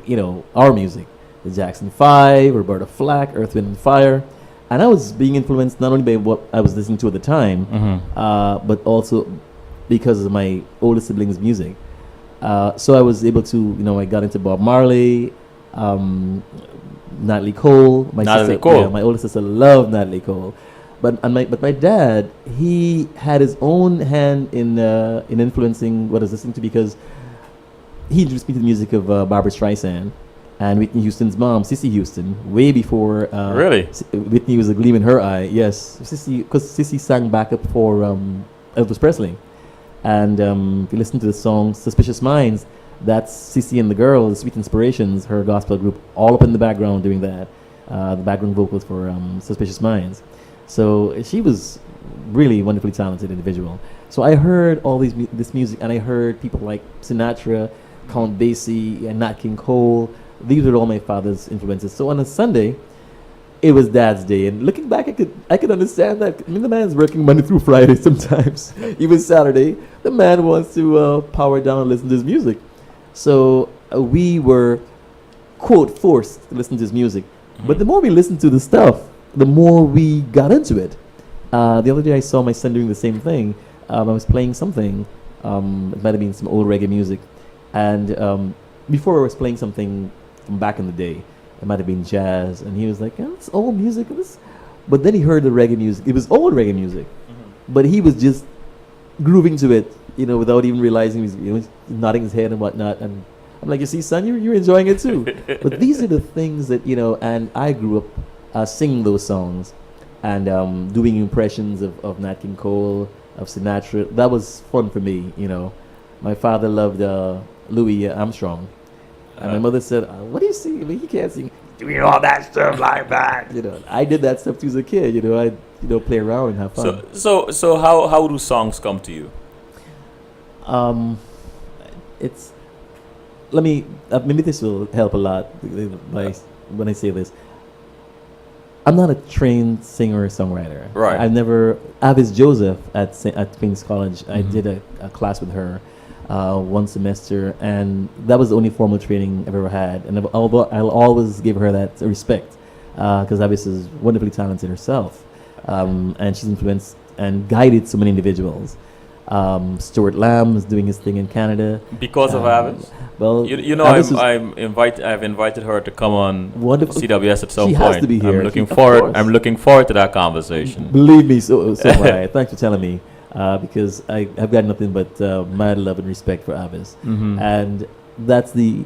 our music. The Jackson 5, Roberta Flack, Earth, Wind and Fire. And I was being influenced not only by what I was listening to at the time, but also because of my older siblings' music. So I was able to, I got into Bob Marley, Natalie Cole. Natalie Cole. Yeah, my older sister loved Natalie Cole. But my dad, he had his own hand in influencing what I was listening to because he introduced me to the music of Barbra Streisand and Whitney Houston's mom, Cissy Houston, way before really Whitney was a gleam in her eye. Yes, because Cissy sang backup for Elvis Presley, and if you listen to the song "Suspicious Minds," that's Cissy and the Girls, Sweet Inspirations, her gospel group, all up in the background doing that, the background vocals for "Suspicious Minds." So she was really wonderfully talented individual. So I heard all this music, and I heard people like Sinatra, Count Basie, and Nat King Cole. These were all my father's influences. So on a Sunday, it was Dad's day, and looking back, I could understand that. I mean, the man's working Monday through Friday sometimes. Even Saturday, the man wants to power down and listen to his music. So we were, quote, forced to listen to his music. But the more we listened to the stuff, the more we got into it. The other day I saw my son doing the same thing. I was playing something. It might have been some old reggae music. And before I was playing something from back in the day, it might have been jazz. And he was like, oh, it's old music. But then he heard the reggae music. It was old reggae music. But he was just grooving to it, without even realizing he was nodding his head and whatnot. And I'm like, you see, son, you're enjoying it too. But these are the things that, and I grew up singing those songs and doing impressions of Nat King Cole, of Sinatra. That was fun for me, My father loved Louis Armstrong. And my mother said, what do you sing? I mean, he can't sing. Doing all that stuff like that. I did that stuff too as a kid. I play around and have fun. So how do songs come to you? It's maybe this will help a lot when I say this. I'm not a trained singer or songwriter. Right. Avis Joseph at Queen's College. I did a class with her one semester, and that was the only formal training I've ever had. And I'll always give her that respect because Avis is wonderfully talented herself, and she's influenced and guided so many individuals. Stuart Lamb is doing his thing in Canada because of Avis. Well, I've invited her to come on CWS at some point. She has to be here. I'm looking forward to that conversation. Believe me, so am I. Thanks for telling me, because I've got nothing but mad love and respect for Avis, and that's the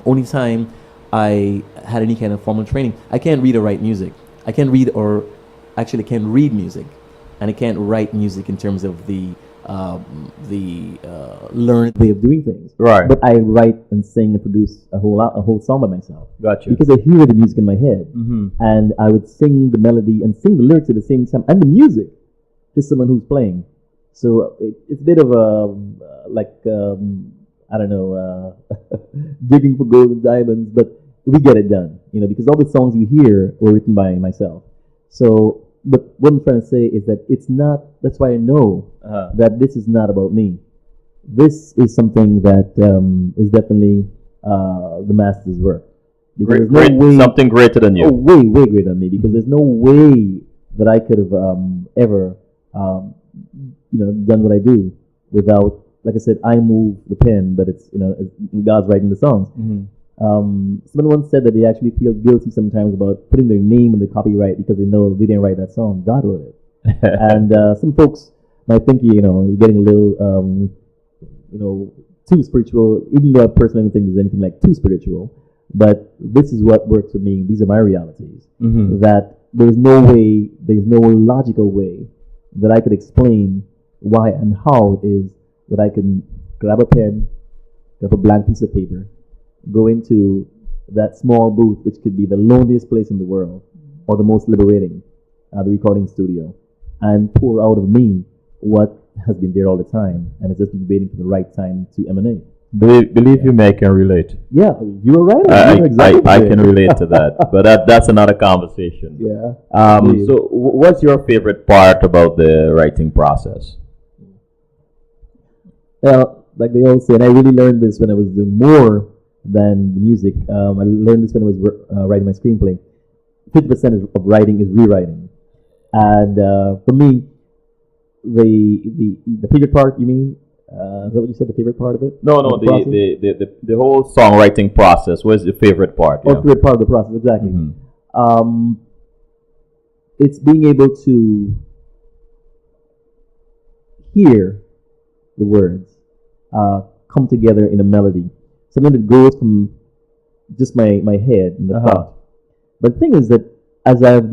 only time I had any kind of formal training. I can't read or write music. I can read music, and I can't write music in terms of the learned way of doing things. Right. But I write and sing and produce a whole song by myself. Gotcha. Because I hear the music in my head, and I would sing the melody and sing the lyrics at the same time, and the music to someone who's playing. So it's a bit of digging for gold and diamonds, but we get it done, because all the songs you hear were written by myself. So. But what I'm trying to say is that it's not. That's why I know that this is not about me. This is something that is definitely the master's work. Because there's no way something greater than you. Oh, way greater than me. Because there's no way that I could have ever, done what I do without like I said, I move the pen, but it's God's writing the songs. Someone once said that they actually feel guilty sometimes about putting their name on the copyright because they know they didn't write that song. God wrote it. And some folks might think you're getting a little too spiritual, even though I personally don't think there's anything like too spiritual. But this is what works for me. These are my realities. That there's no logical way that I could explain why and how it is that I can grab a pen, grab a blank piece of paper, go into that small booth, which could be the loneliest place in the world or the most liberating, the recording studio, and pour out of me what has been there all the time, and it's just been waiting for the right time to emanate. Believe you may can relate. Yeah, you were right. I can relate to that, but that's another conversation. Yeah. So, what's your favorite part about the writing process? Well, like they all say, and I really learned this when I was doing more than the music. I learned this when I was writing my screenplay. 50% of writing is rewriting, and for me, the favorite part. You mean? Is that what you said? The favorite part of it? No, the whole songwriting process. What's your favorite part? Oh, favorite part of the process, exactly. It's being able to hear the words come together in a melody, something that goes from just my head and the thought. But the thing is that as I've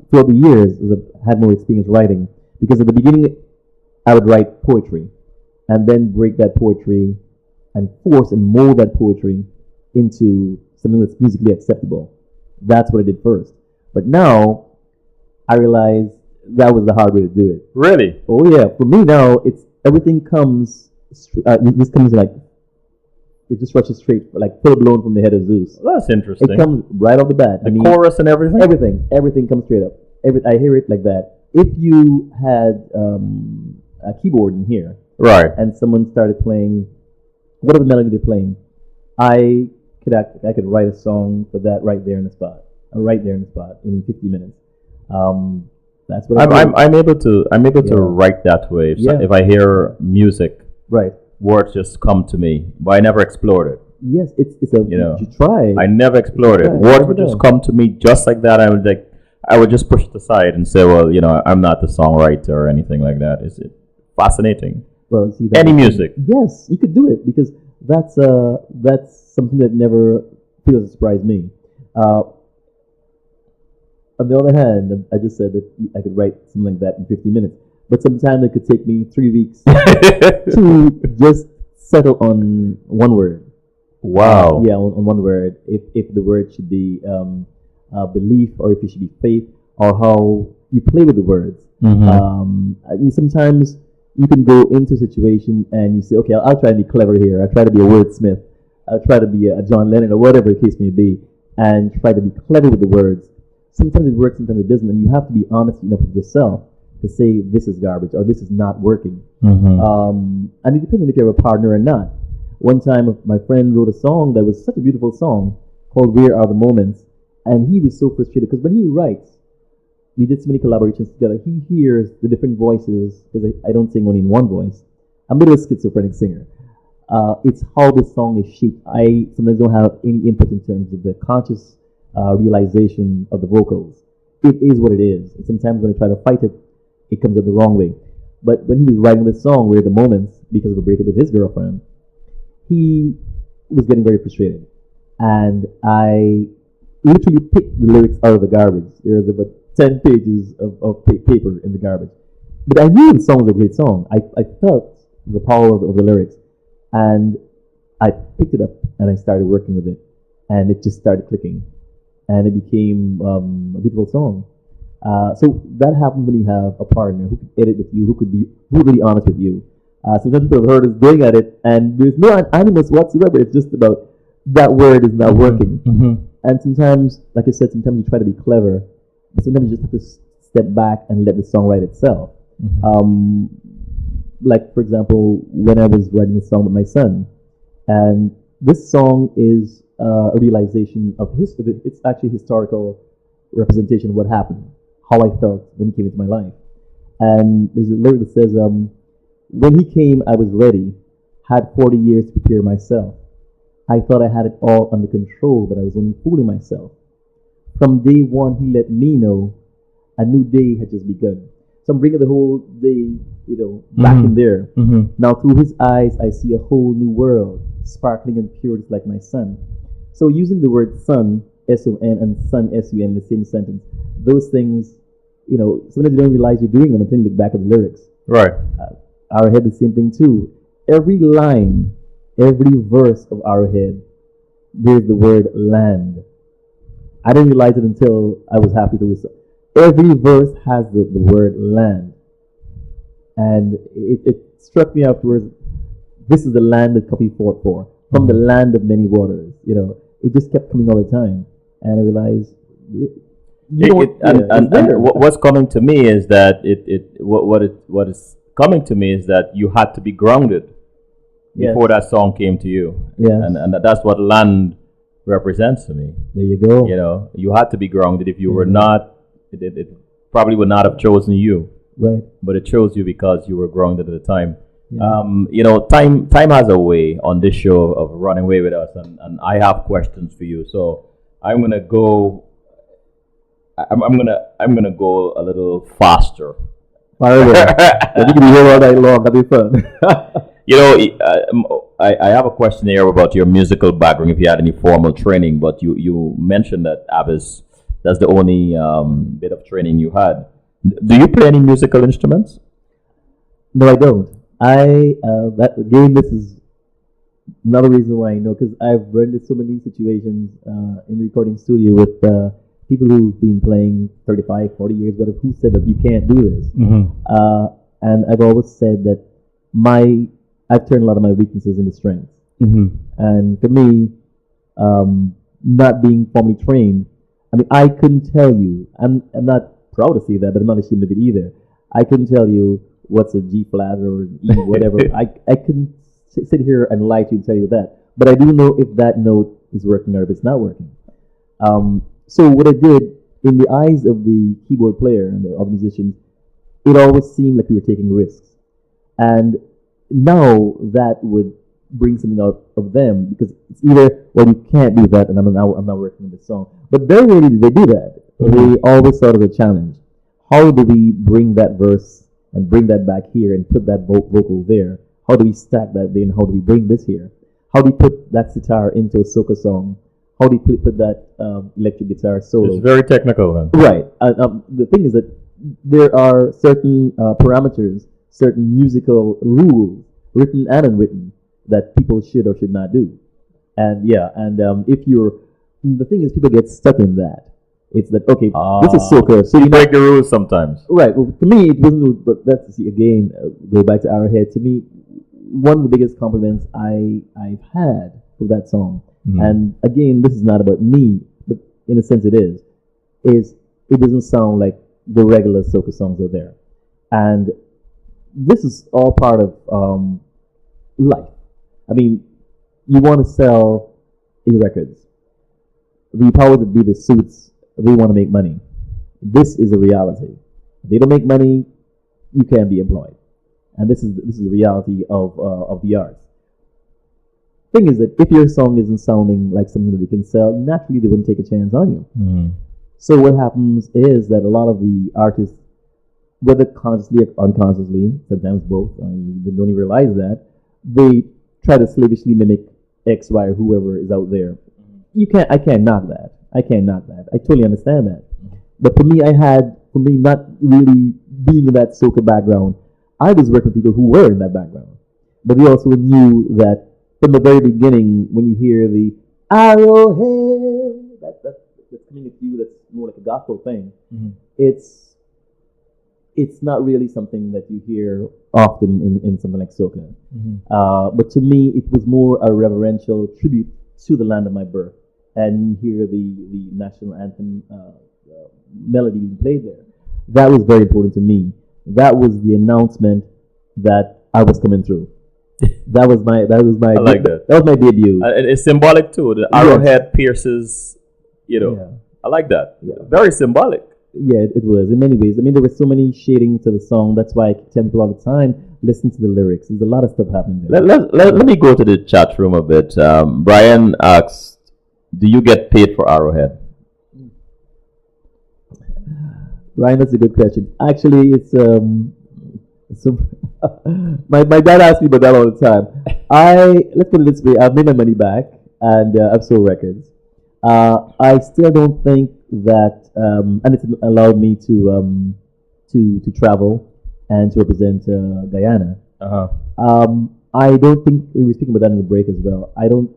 throughout the years, as I've had more experience writing, because at the beginning I would write poetry and then break that poetry and force and mold that poetry into something that's musically acceptable. That's what I did first. But now I realize that was the hard way to do it. Really? Oh yeah. For me now, it's everything comes. It just comes like it just rushes straight, like full blown from the head of Zeus. Well, that's interesting. It comes right off the bat. The chorus and everything. Everything comes straight up. I hear it like that. If you had a keyboard in here, right, and someone started playing whatever melody they're playing, I could write a song for that right there in the spot, in 50 minutes. That's what I'm able to write that way. If I hear music, right, words just come to me, but I never explored it. Yes, it's a you try. I never explored it. Words would just come to me just like that. I would just push it aside and say, well, I'm not the songwriter or anything like that. Is it fascinating? Well, see, any music. Yes, you could do it because that's something that never feels to surprise me. On the other hand, I just said that I could write something like that in 50 minutes, but sometimes it could take me 3 weeks to just settle on one word. Wow. Yeah, on one word. If the word should be belief, or if it should be faith, or how you play with the words. Sometimes you can go into a situation and you say, okay, I'll try to be clever here. I'll try to be a wordsmith. I'll try to be a John Lennon or whatever the case may be, and try to be clever with the words. Sometimes it works, sometimes it doesn't, and you have to be honest enough with yourself to say this is garbage or this is not working. And it depends on if you have a partner or not. One time, my friend wrote a song that was such a beautiful song called "Where Are the Moments," and he was so frustrated because when he writes, we did so many collaborations together. He hears the different voices because I don't sing only in one voice. I'm a bit of a schizophrenic singer. It's how the song is shaped. I sometimes don't have any input in terms of the conscious realization of the vocals. It is what it is. And sometimes when I try to fight it, it comes out the wrong way. But when he was writing this song, "Where are the Moments," because of a breakup with his girlfriend, he was getting very frustrated. And I literally picked the lyrics out of the garbage. There's about 10 pages of paper in the garbage. But I knew the song was a great song. I felt the power of the lyrics. And I picked it up and I started working with it. And it just started clicking. And it became a beautiful song. So that happens when you have a partner who can edit with you, who could be brutally honest with you. Sometimes people have heard us going at it, and there's no animus whatsoever. It's just about that word is not working. And sometimes, like I said, sometimes you try to be clever, but sometimes you just have to step back and let the song write itself. Like, for example, when I was writing a song with my son, and this song is a realization of history. It's actually historical representation of what happened, how I felt when he came into my life. And there's a lyric that says, when he came, I was ready. Had 40 years to prepare myself. I thought I had it all under control, but I was only fooling myself. From day one, he let me know a new day had just begun. So I'm bringing the whole day, back in there. Now through his eyes, I see a whole new world, sparkling and pure, just like my son. So using the word son, S-O-N, and son, S-U-N, in the same sentence, those things, sometimes you don't realize you're doing them until you look back at the lyrics. Right. Arrowhead, the same thing too. Every line, every verse of Arrowhead, there's the word land. I didn't realize it until I was happy to listen. Every verse has the word land. And it struck me afterwards, this is the land that Coffee fought for, from the land of many waters. It just kept coming all the time. And I realized, what's coming to me is that what is coming to me is that you had to be grounded before that song came to you. Yes. And that's what land represents to me. There you go. You had to be grounded. If you were not, it probably would not have chosen you. Right. But it chose you because you were grounded at the time. Yeah. Time has a way on this show of running away with us, and I have questions for you. So I'm gonna go. I'm gonna go a little faster. Fire away. You can be here all night long. That'll be fun. I have a question here about your musical background, if you had any formal training, but you mentioned that Abbas, that's the only bit of training you had. Do you play any musical instruments? No, I don't. This is another reason why I know, because I've run into so many situations in the recording studio with people who've been playing 35, 40 years, but who said that you can't do this. And I've always said that I've turned a lot of my weaknesses into strengths. And for me, not being formally trained, I couldn't tell you, I'm not proud to say that, but I'm not ashamed of it either. I couldn't tell you what's a G flat or an E, whatever. I couldn't sit here and lie to you and tell you that. But I do know if that note is working or if it's not working. So what I did, in the eyes of the keyboard player and the other musicians, it always seemed like we were taking risks. And now that would bring something out of them, because it's either, well, you can't do that, and I'm not working on this song. But very rarely did they do that. They always thought of a challenge. How do we bring that verse and bring that back here and put that vocal there? How do we stack that there, and how do we bring this here? How do we put that sitar into a soca song? How do we put that electric guitar solo? It's very technical then. Right. The thing is that there are certain parameters, certain musical rules, written and unwritten, that people should or should not do. And the thing is, people get stuck in that. It's that, okay, this is soca, so you break the rules sometimes. Right. Well, to me, it wasn't, but that's, again, go back to Arrowhead. To me, one of the biggest compliments I've had for that song, and again, this is not about me, but in a sense it is it doesn't sound like the regular soca songs are there. And this is all part of life. You want to sell your records. The powers that be, the suits, they want to make money. This is a reality. If they don't make money, you can't be employed. And this is the reality of the arts. Thing is that if your song isn't sounding like something that they can sell, naturally they wouldn't take a chance on you. So what happens is that a lot of the artists, whether consciously or unconsciously, sometimes both, they don't even realize that, they try to slavishly mimic X, Y, or whoever is out there. I can't knock that. I totally understand that. But for me, not really being in that soca background, I was working with people who were in that background. But they also knew that from the very beginning, when you hear the Arrowhead, that's coming at you, that's more like a gospel thing. It's not really something that you hear often in something like soca. But to me, it was more a reverential tribute to the land of my birth. And you hear the national anthem melody being played there. That was very important to me. That was the announcement that I was coming through. That was my. I like that. That was my debut. It's symbolic too. The arrowhead pierces. I like that. Yeah. Very symbolic. Yeah, it was in many ways. There were so many shadings to the song. That's why I tell people all the time listen to the lyrics. There's a lot of stuff happening there. Let me go to the chat room a bit. Brian asks, do you get paid for Arrowhead? Ryan, that's a good question. Actually, it's my dad asks me about that all the time. Let's put it this way: I've made my money back, and I've sold records. I still don't think that, and it's allowed me to travel and to represent Guyana. Uh-huh. I don't think we were speaking about that in the break as well. I don't,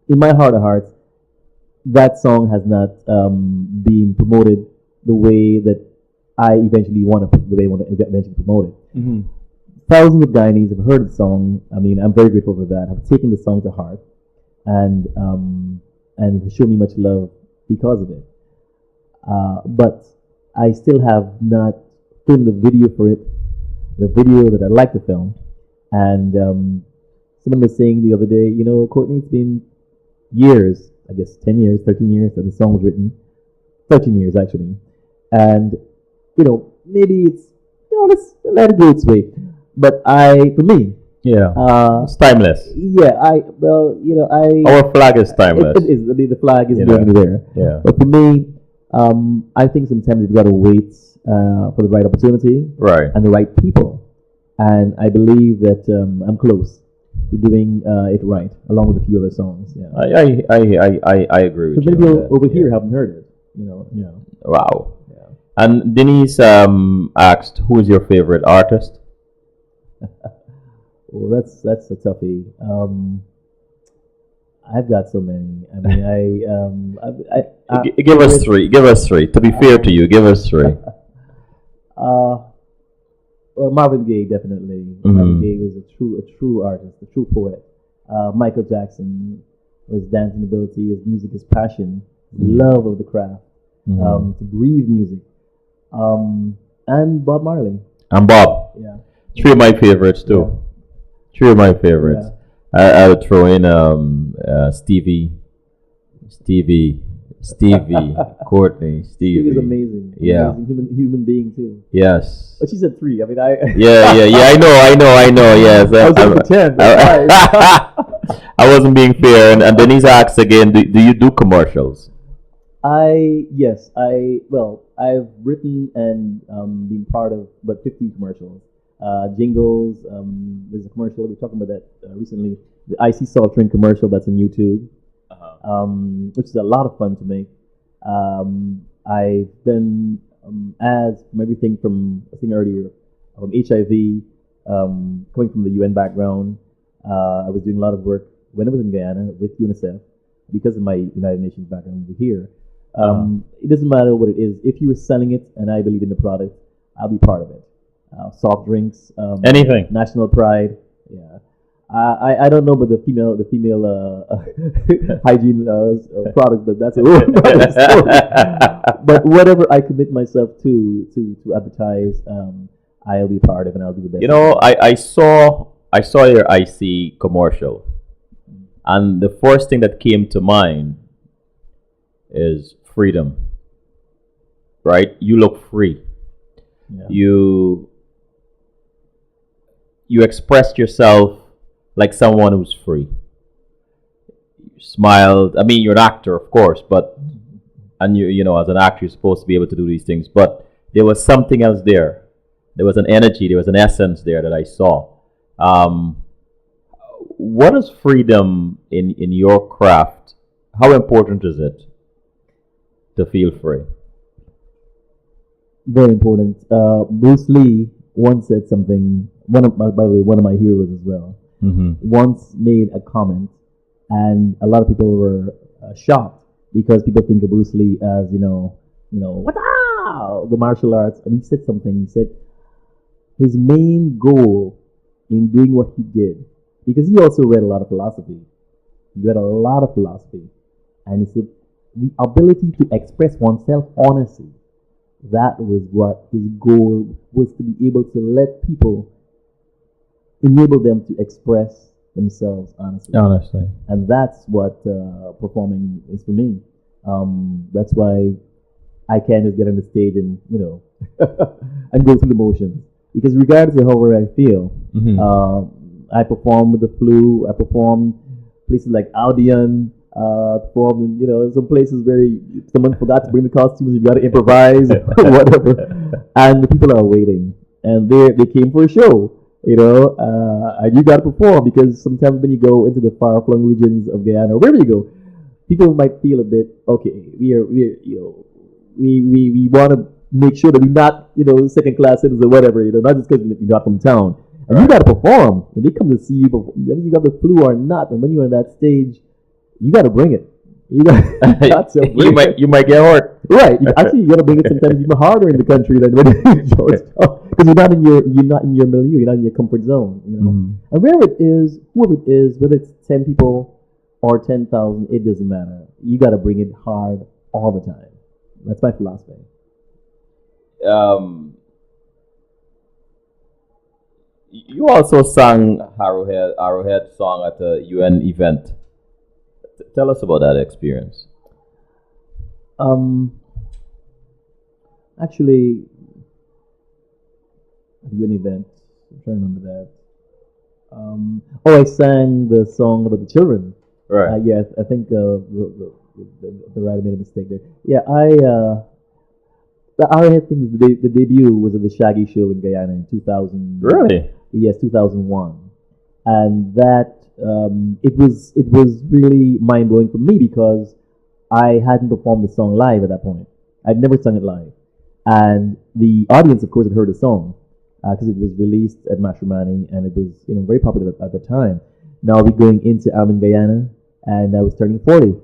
in my heart of hearts, that song has not been promoted the way that I eventually want to, the way I want to eventually promote it. Mm-hmm. Thousands of Guyanese have heard the song. I mean, I'm very grateful for that. Have taken the song to heart, and shown me much love because of it. But I still have not filmed the video for it, the video that I'd like to film. And someone was saying the other day, you know, Courtney, it's been years, I guess 10 years, 13 years that the song was written. 13 years, actually. And, you know, maybe it's, you know, let's let it go its way. But for me, yeah, it's timeless. Yeah, Our flag is timeless. It is. I mean, the flag is You going know, anywhere. Yeah. But for me, I think sometimes you've got to wait for the right opportunity Right. and the right people. And I believe that I'm close to doing it right, along with a few other songs. Yeah. I agree with So you. many on people that. over Yeah. here haven't heard it. You know. Yeah. Wow. Yeah. And Denise asked, who is your favorite artist? Well, that's a toughie. I've got so many. I mean, Give us three. Give us three. To be fair to you, give us three. Well, Marvin Gaye definitely. Mhm. Marvin Gaye was a true artist, a true poet. Michael Jackson was dancing ability, his music, his passion, love of the craft, to breathe music. And Bob Marley. And Bob. Yeah. Three of my favorites too. Three of my favorites. I would throw in Stevie, Courtney, He was Stevie. amazing. Yeah. Amazing human being too. Yes. But she said three. I mean, I. Yeah. I know. Yes. I was I'm- over 10. I wasn't being fair. And Denise asks again, do you do commercials? I've written and been part of about 15 commercials, jingles. There's a commercial we were talking about that recently. The icy salt drink commercial that's on YouTube, which is a lot of fun to make. I've done ads from everything from I think earlier from HIV, coming from the UN background. I was doing a lot of work when I was in Guyana with UNICEF because of my United Nations background over here. It doesn't matter what it is. If you were selling it and I believe in the product, I'll be part of it. Soft drinks, Anything. national pride. Yeah, I don't know about the female hygiene products, but that's a whole other story. But whatever I commit myself to advertise, I'll be part of, and I'll do the best. You know, I saw your IC commercial, and the first thing that came to mind is freedom. Right? You look free. Yeah. You expressed yourself like someone who's free. You smiled. I mean, you're an actor, of course, but and you know, as an actor, you're supposed to be able to do these things. But there was something else there. There was an energy. There was an essence there that I saw. What is freedom in your craft? How important is it to feel free? Very important. Bruce Lee once said something. By the way, one of my heroes as well. Mm-hmm. Once made a comment, and a lot of people were shocked because people think of Bruce Lee as what the martial arts. And he said something. He said his main goal in doing what he did, because he also read a lot of philosophy. He read a lot of philosophy, and he said the ability to express oneself honestly. That was what his goal was, to be able to let people, enable them to express themselves honestly. Honestly. And that's what performing is for me. That's why I can't just get on the stage and and go through the motions. because regardless of however I feel, Mhm. I performed with the flu. I performed places like Albion. Performed in, some places where someone forgot to bring the costumes. You got to improvise or whatever, and the people are waiting, and they came for a show. And you got to perform because sometimes when you go into the far-flung regions of Guyana or wherever you go, people might feel a bit okay. We want to make sure that we're not second class citizens or whatever. Not just because you're not from town. And you got to perform. And they come to see you, whether you got the flu or not. And when you're on that stage, you got to bring it. You got to bring it. You might get hurt. Right. Actually, you got to bring it sometimes even harder in the country than when you're in Georgetown, because you're not in your milieu, you're not in your comfort zone. Mhm. And wherever it is, whoever it is, whether it's 10 people or 10,000, it doesn't matter. You got to bring it hard all the time. That's my philosophy. You also sang Arrowhead song at a UN event. Tell us about that experience. Actually, an event. I'm trying to remember that. I sang the song about the children. Right. Yeah, I think the writer made a mistake there. Yeah, the Arrowhead thing. The debut was at the Shaggy Show in Guyana in 2000. Really? Yes, 2001, and that it was really mind blowing for me because I hadn't performed the song live at that point. I'd never sung it live, and the audience, of course, had heard the song because it was released at Mashramani and it was very popular at the time. Now we're going into Alvin Guyana, and I was turning 40,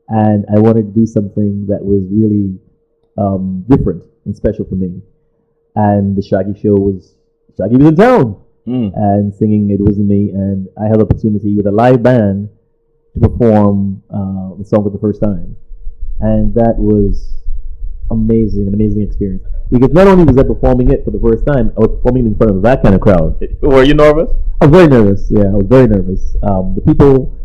and I wanted to do something that was really different and special for me. And the Shaggy was in town. And singing It Wasn't Me, and I had the opportunity with a live band to perform the song for the first time, and that was an amazing experience. Because not only was I performing it for the first time, I was performing in front of that kind of crowd. Were you nervous? I was very nervous. Yeah, I was very nervous. The people,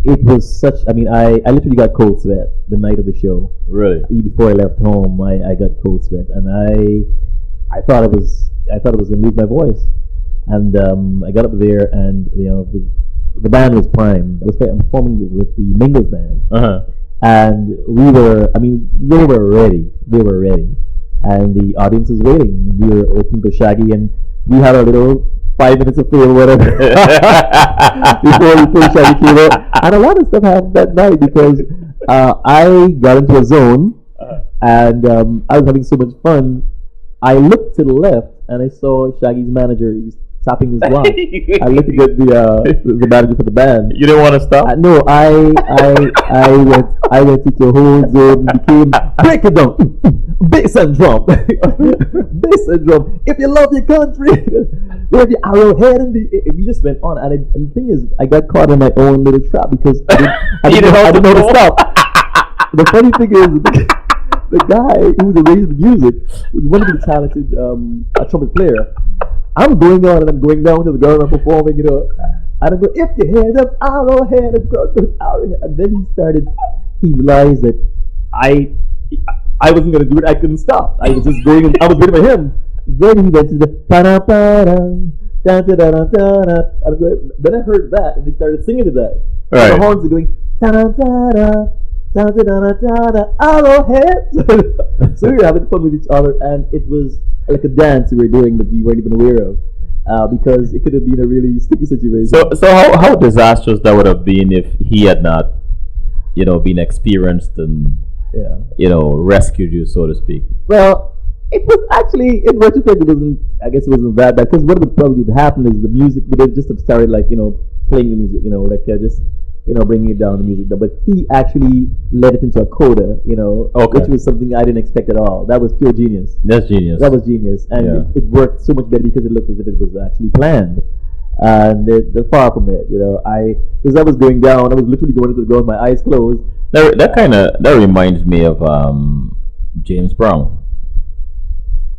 it was such. I mean, I literally got cold sweat the night of the show. Really? Before I left home, I got cold sweat, and I thought it was going to lose my voice, and I got up there, and the band was primed. I was performing with the Mingles band, and they were ready. They were ready, and the audience was waiting. We were opening for Shaggy, and we had our little 5 minutes of fame or whatever before Shaggy came out. And a lot of stuff happened that night because I got into a zone, and I was having so much fun. I looked to the left and I saw Shaggy's manager. He was tapping his watch. I looked to get the manager for the band. You didn't want to stop? No, I went into a whole zone and became break it down, bass and drum, bass and drum. If you love your country, wave your arrowhead, and we just went on. And the thing is, I got caught in my own little trap because I didn't know how to stop. The funny thing is, the guy who was arranging the music was one of the talented trumpet player. I'm going on and I'm going down to the ground and I'm performing, and I go, if you hear them arrowhead, and then he realized that I wasn't going to do it. I couldn't stop. I was just going, and I was waiting for him. Then he went to the then I heard that and they started singing to that. Right. And the horns are going arrowhead. So we were having fun with each other, and it was like a dance we were doing that we weren't even aware of, because it could have been a really sticky situation. So how disastrous that would have been if he had not, been experienced and rescued you, so to speak. Well, it was actually, in retrospect, it wasn't that bad, because what would probably happen is the music would have just have started playing the music, just bringing it down the music. But he actually led it into a coda, which was something I didn't expect at all. That was pure genius. That's genius. That was genius, and it worked so much better because it looked as if it was actually planned. And far from it, because I was going down, I was literally going into the ground, my eyes closed. That reminds me of James Brown.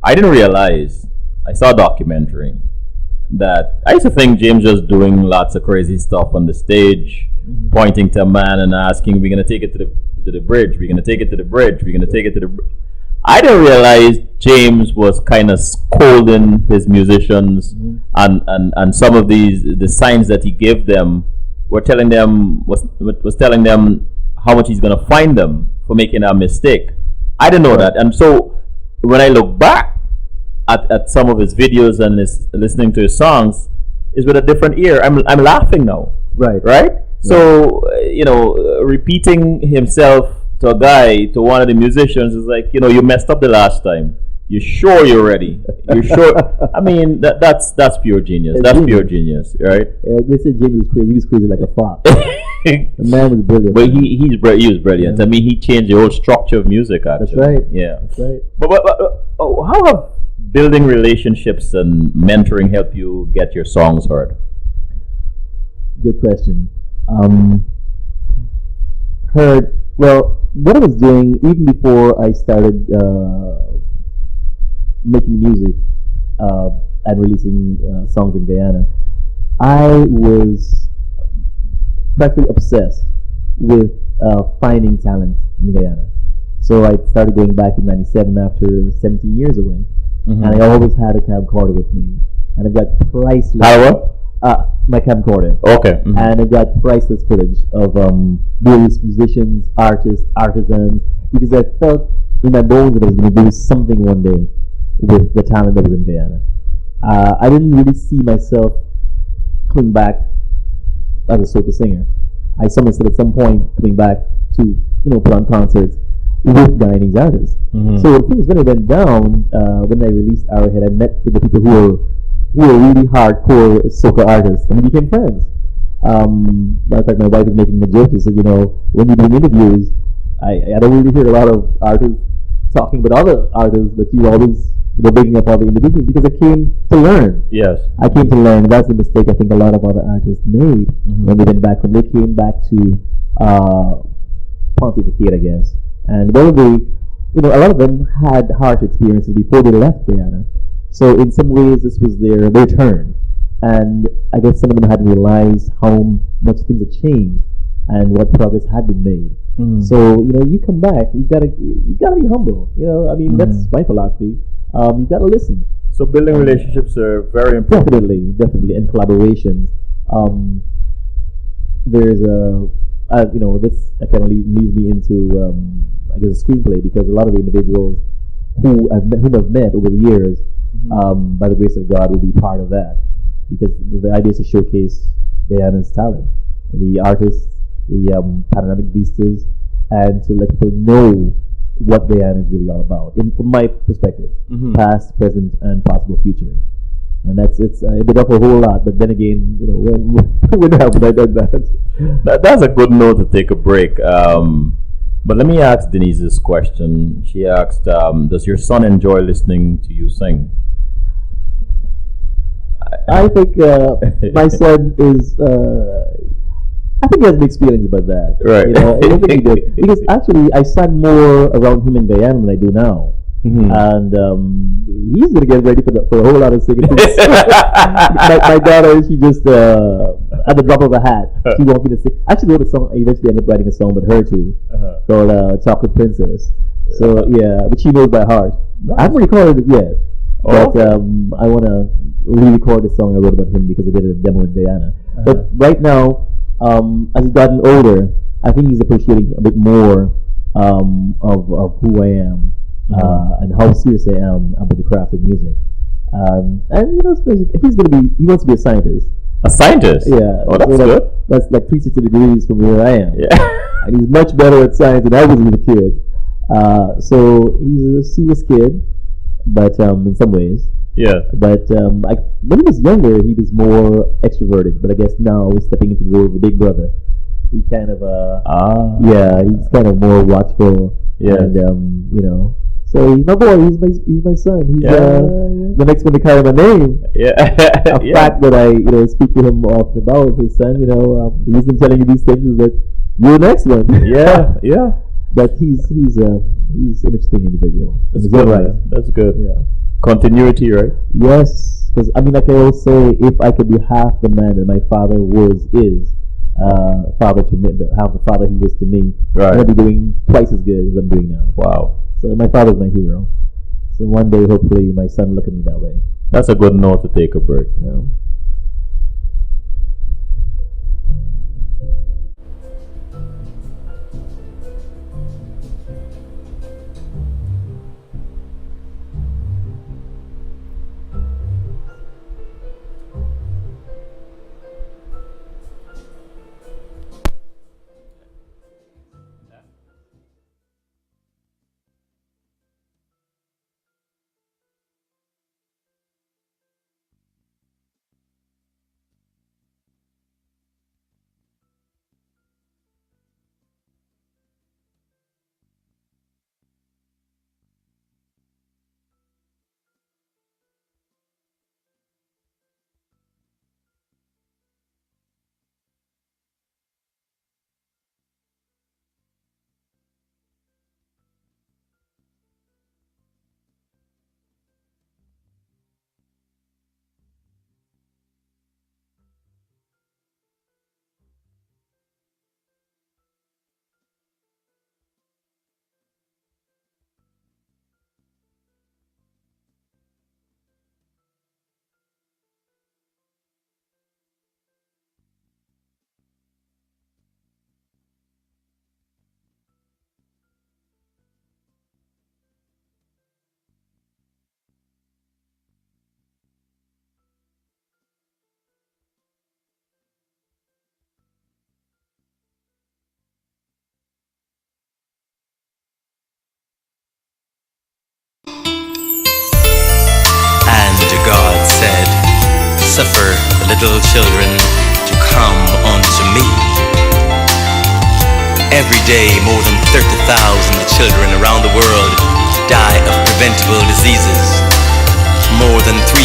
I didn't realize. I saw a documentary that I used to think James was doing lots of crazy stuff on the stage, pointing to a man and asking, "We're gonna take it to the bridge. We're gonna take it to the bridge. We're gonna take it to the." I didn't realize James was kind of scolding his musicians, and some of the signs that he gave them were telling them was telling them how much he's gonna fine them for making a mistake. I didn't know that, and so when I look back at some of his videos and listening to his songs, is with a different ear. I'm laughing now. Right. So repeating himself to a guy, to one of the musicians, is like, you messed up the last time. You sure you're ready? You sure? I mean, that's pure genius. That's pure genius, right? Yeah, they said Jimmy was crazy. He was crazy like a fox. The man was brilliant. But he was brilliant. Yeah. I mean, he changed the whole structure of music. Actually, that's right. Yeah, that's right. But how have building relationships and mentoring help you get your songs heard? Good question. Heard, well, what I was doing even before I started making music and releasing songs in Guyana, I was practically obsessed with finding talent in Guyana. So I started going back in '97 after 17 years away. And I always had a camcorder with me. And I've got priceless... my camcorder. Okay. And I've got priceless footage of various musicians, artists, artisans, because I felt in my bones that I was going to do something one day with the talent that was in Guyana. I didn't really see myself coming back as a soca singer. I saw myself at some point coming back to put on concerts with Guyanese artists. So things when it went down, when I released Arrowhead, I met with the people who were really hardcore soca artists, and we became friends. Matter of fact, my wife was making the joke. She said, when you do interviews, I don't really hear a lot of artists talking about other artists, but you always bringing up other individuals, because I came to learn. Yes. I came to learn. That's the mistake I think a lot of other artists made when they went back, when they came back to pontificate, I guess. And though they, a lot of them had harsh experiences before they left Guyana. So in some ways, this was their turn. And I guess some of them hadn't realized how much things had changed and what progress had been made. So, you come back, you gotta be humble. I mean, that's my philosophy. You gotta listen. So building relationships are very important. Definitely, and collaborations. There's this kind of leads me into, I guess, a screenplay, because a lot of the individuals whom I've met over the years, by the grace of God, will be part of that, because the idea is to showcase Guyana's talent, the artists, the panoramic vistas, and to let people know what Guyana is really all about, from my perspective, past, present, and possible future. And it's a bit of a whole lot, but then again, when haven't I done that? That's a good note to take a break. But let me ask Denise this question. She asked, does your son enjoy listening to you sing? I think my son is... I think he has mixed feelings about that. Right. I don't think he did. Because actually, I sang more around him in Guyana than I do now. And he's going to get ready for a whole lot of singing. my daughter, she just, at the drop of a hat, she wants me to sing. Actually, wrote a song. I eventually ended up writing a song with her too, called Chocolate Princess. So, yeah, but she knows by heart. Nice. I haven't recorded it yet. But I want to re-record the song I wrote about him, because I did a demo in Guyana. But right now, as he's gotten older, I think he's appreciating a bit more of who I am. And how serious I am about the craft of music. And he wants to be a scientist. A scientist? Yeah. Oh, that's good. That's like 360 degrees from where I am. Yeah. And he's much better at science than I was as a kid. So he's a serious kid, but in some ways. Yeah. But when he was younger, he was more extroverted. But I guess now he's stepping into the role of a big brother. He kind of he's kind of more watchful. Yeah. And so he's my boy. He's my son. He's the next one to carry my name. Yeah. A fact that I speak to him often about, his son. The reason I'm telling you these things is that you're the next one. Yeah. But he's an interesting individual. That's good, right? That's good. Yeah. Continuity, right? Yes, because like I always say, if I could be half the man that my father is father to me, half the father he was to me, right, I'd be doing twice as good as I'm doing now. Wow. So my father's my hero. So one day, hopefully, my son look at me that way. That's a good note to take a break. You know? And God said, suffer the little children to come unto me. Every day more than 30,000 children around the world die of preventable diseases. More than 300,000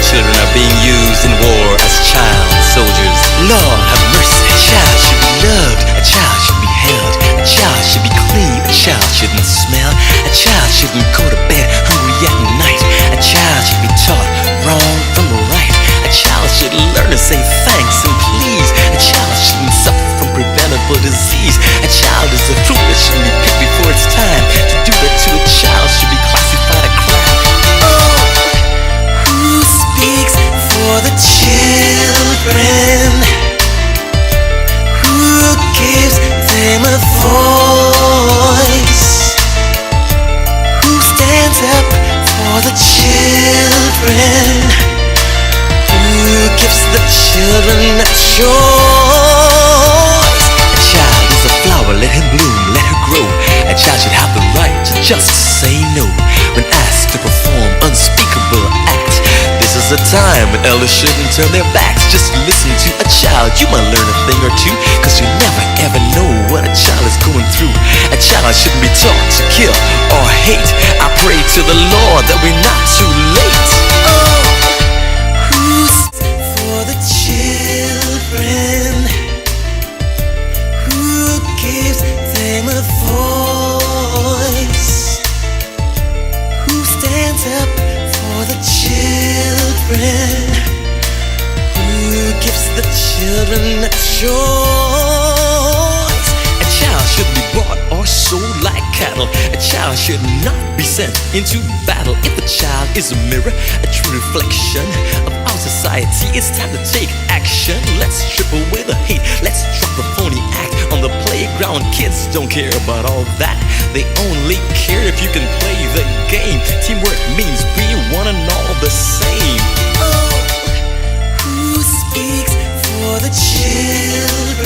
children are being used in war as child soldiers. Lord have mercy. A child should be loved. A child should be held. A child should be clean. A child shouldn't smell. A child shouldn't go to bed hungry at night. A child should be taught wrong from right. A child should learn to say thanks and please. A child shouldn't suffer from preventable disease. A child is a fruit that shouldn't be picked before it's time. To do that to a child should be classified a crime. Who speaks for the children? Who gives them a voice? Who stands up for the children? Who gives the children a choice? A child is a flower, let him bloom, let her grow. A child should have the right to just say no when asked to perform unspeakable acts. This is a time when elders shouldn't turn their backs. Just listen to a child, you might learn a thing or two, cause you never ever know what a child is going through. A child shouldn't be taught to kill or hate. I pray to the Lord that we're not too late. Who's for the children? Who gives them a voice? Who stands up for the children? Who gives the children a choice? A child shouldn't be bought or sold like cattle. A child should not be sent into battle. If a child is a mirror, a true reflection of our society, it's time to take action. Let's strip away the hate. Let's drop the phony act on the playground. Kids don't care about all that. They only care if you can play the game. Teamwork means we one and all the same. Who speaks for the children?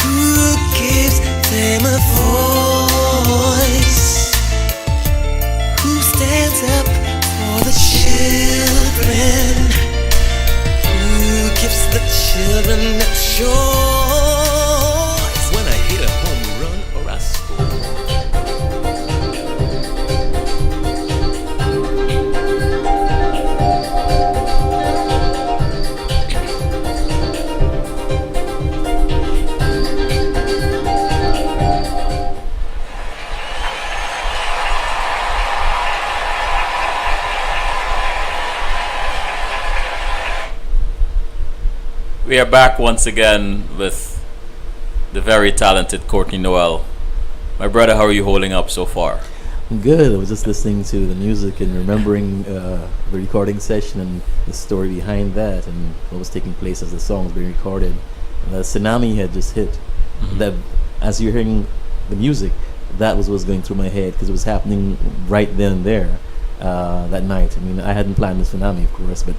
Who gives them a voice? Who stands up for the children? Who gives the children a choice? When I hit a home run or I score. We are back once again with the very talented Courtney Noel, My brother, how are you holding up so far? Good. I was just listening to the music and remembering the recording session and the story behind that and what was taking place as the song was being recorded. The tsunami had just hit. That, as you're hearing the music, that was what was going through my head because it was happening right then and there that night. I mean, I hadn't planned the tsunami, of course, but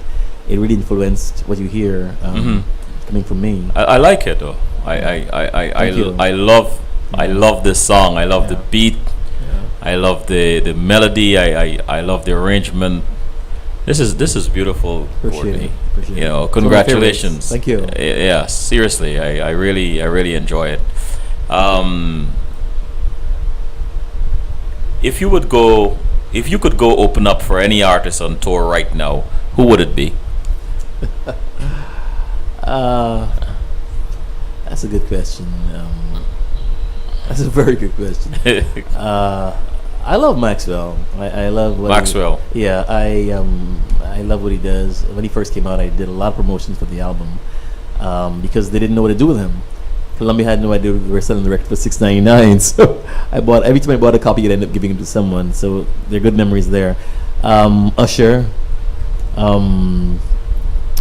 it really influenced what you hear coming from me. I like it though. I love this song. I love the beat. I love the melody. I love the arrangement. This is beautiful, Courtney. Appreciate You know, it. congratulations. Thank you. Yeah, seriously, I really enjoy it. If you could go open up for any artist on tour right now, who would it be? That's a good question. That's a very good question. I love Maxwell. I love what Maxwell. I love what he does. When he first came out, I did a lot of promotions for the album because they didn't know what to do with him. Columbia had no idea we were selling the record for $6.99. So every time I bought a copy, I'd end up giving it to someone. So there are good memories there. Usher.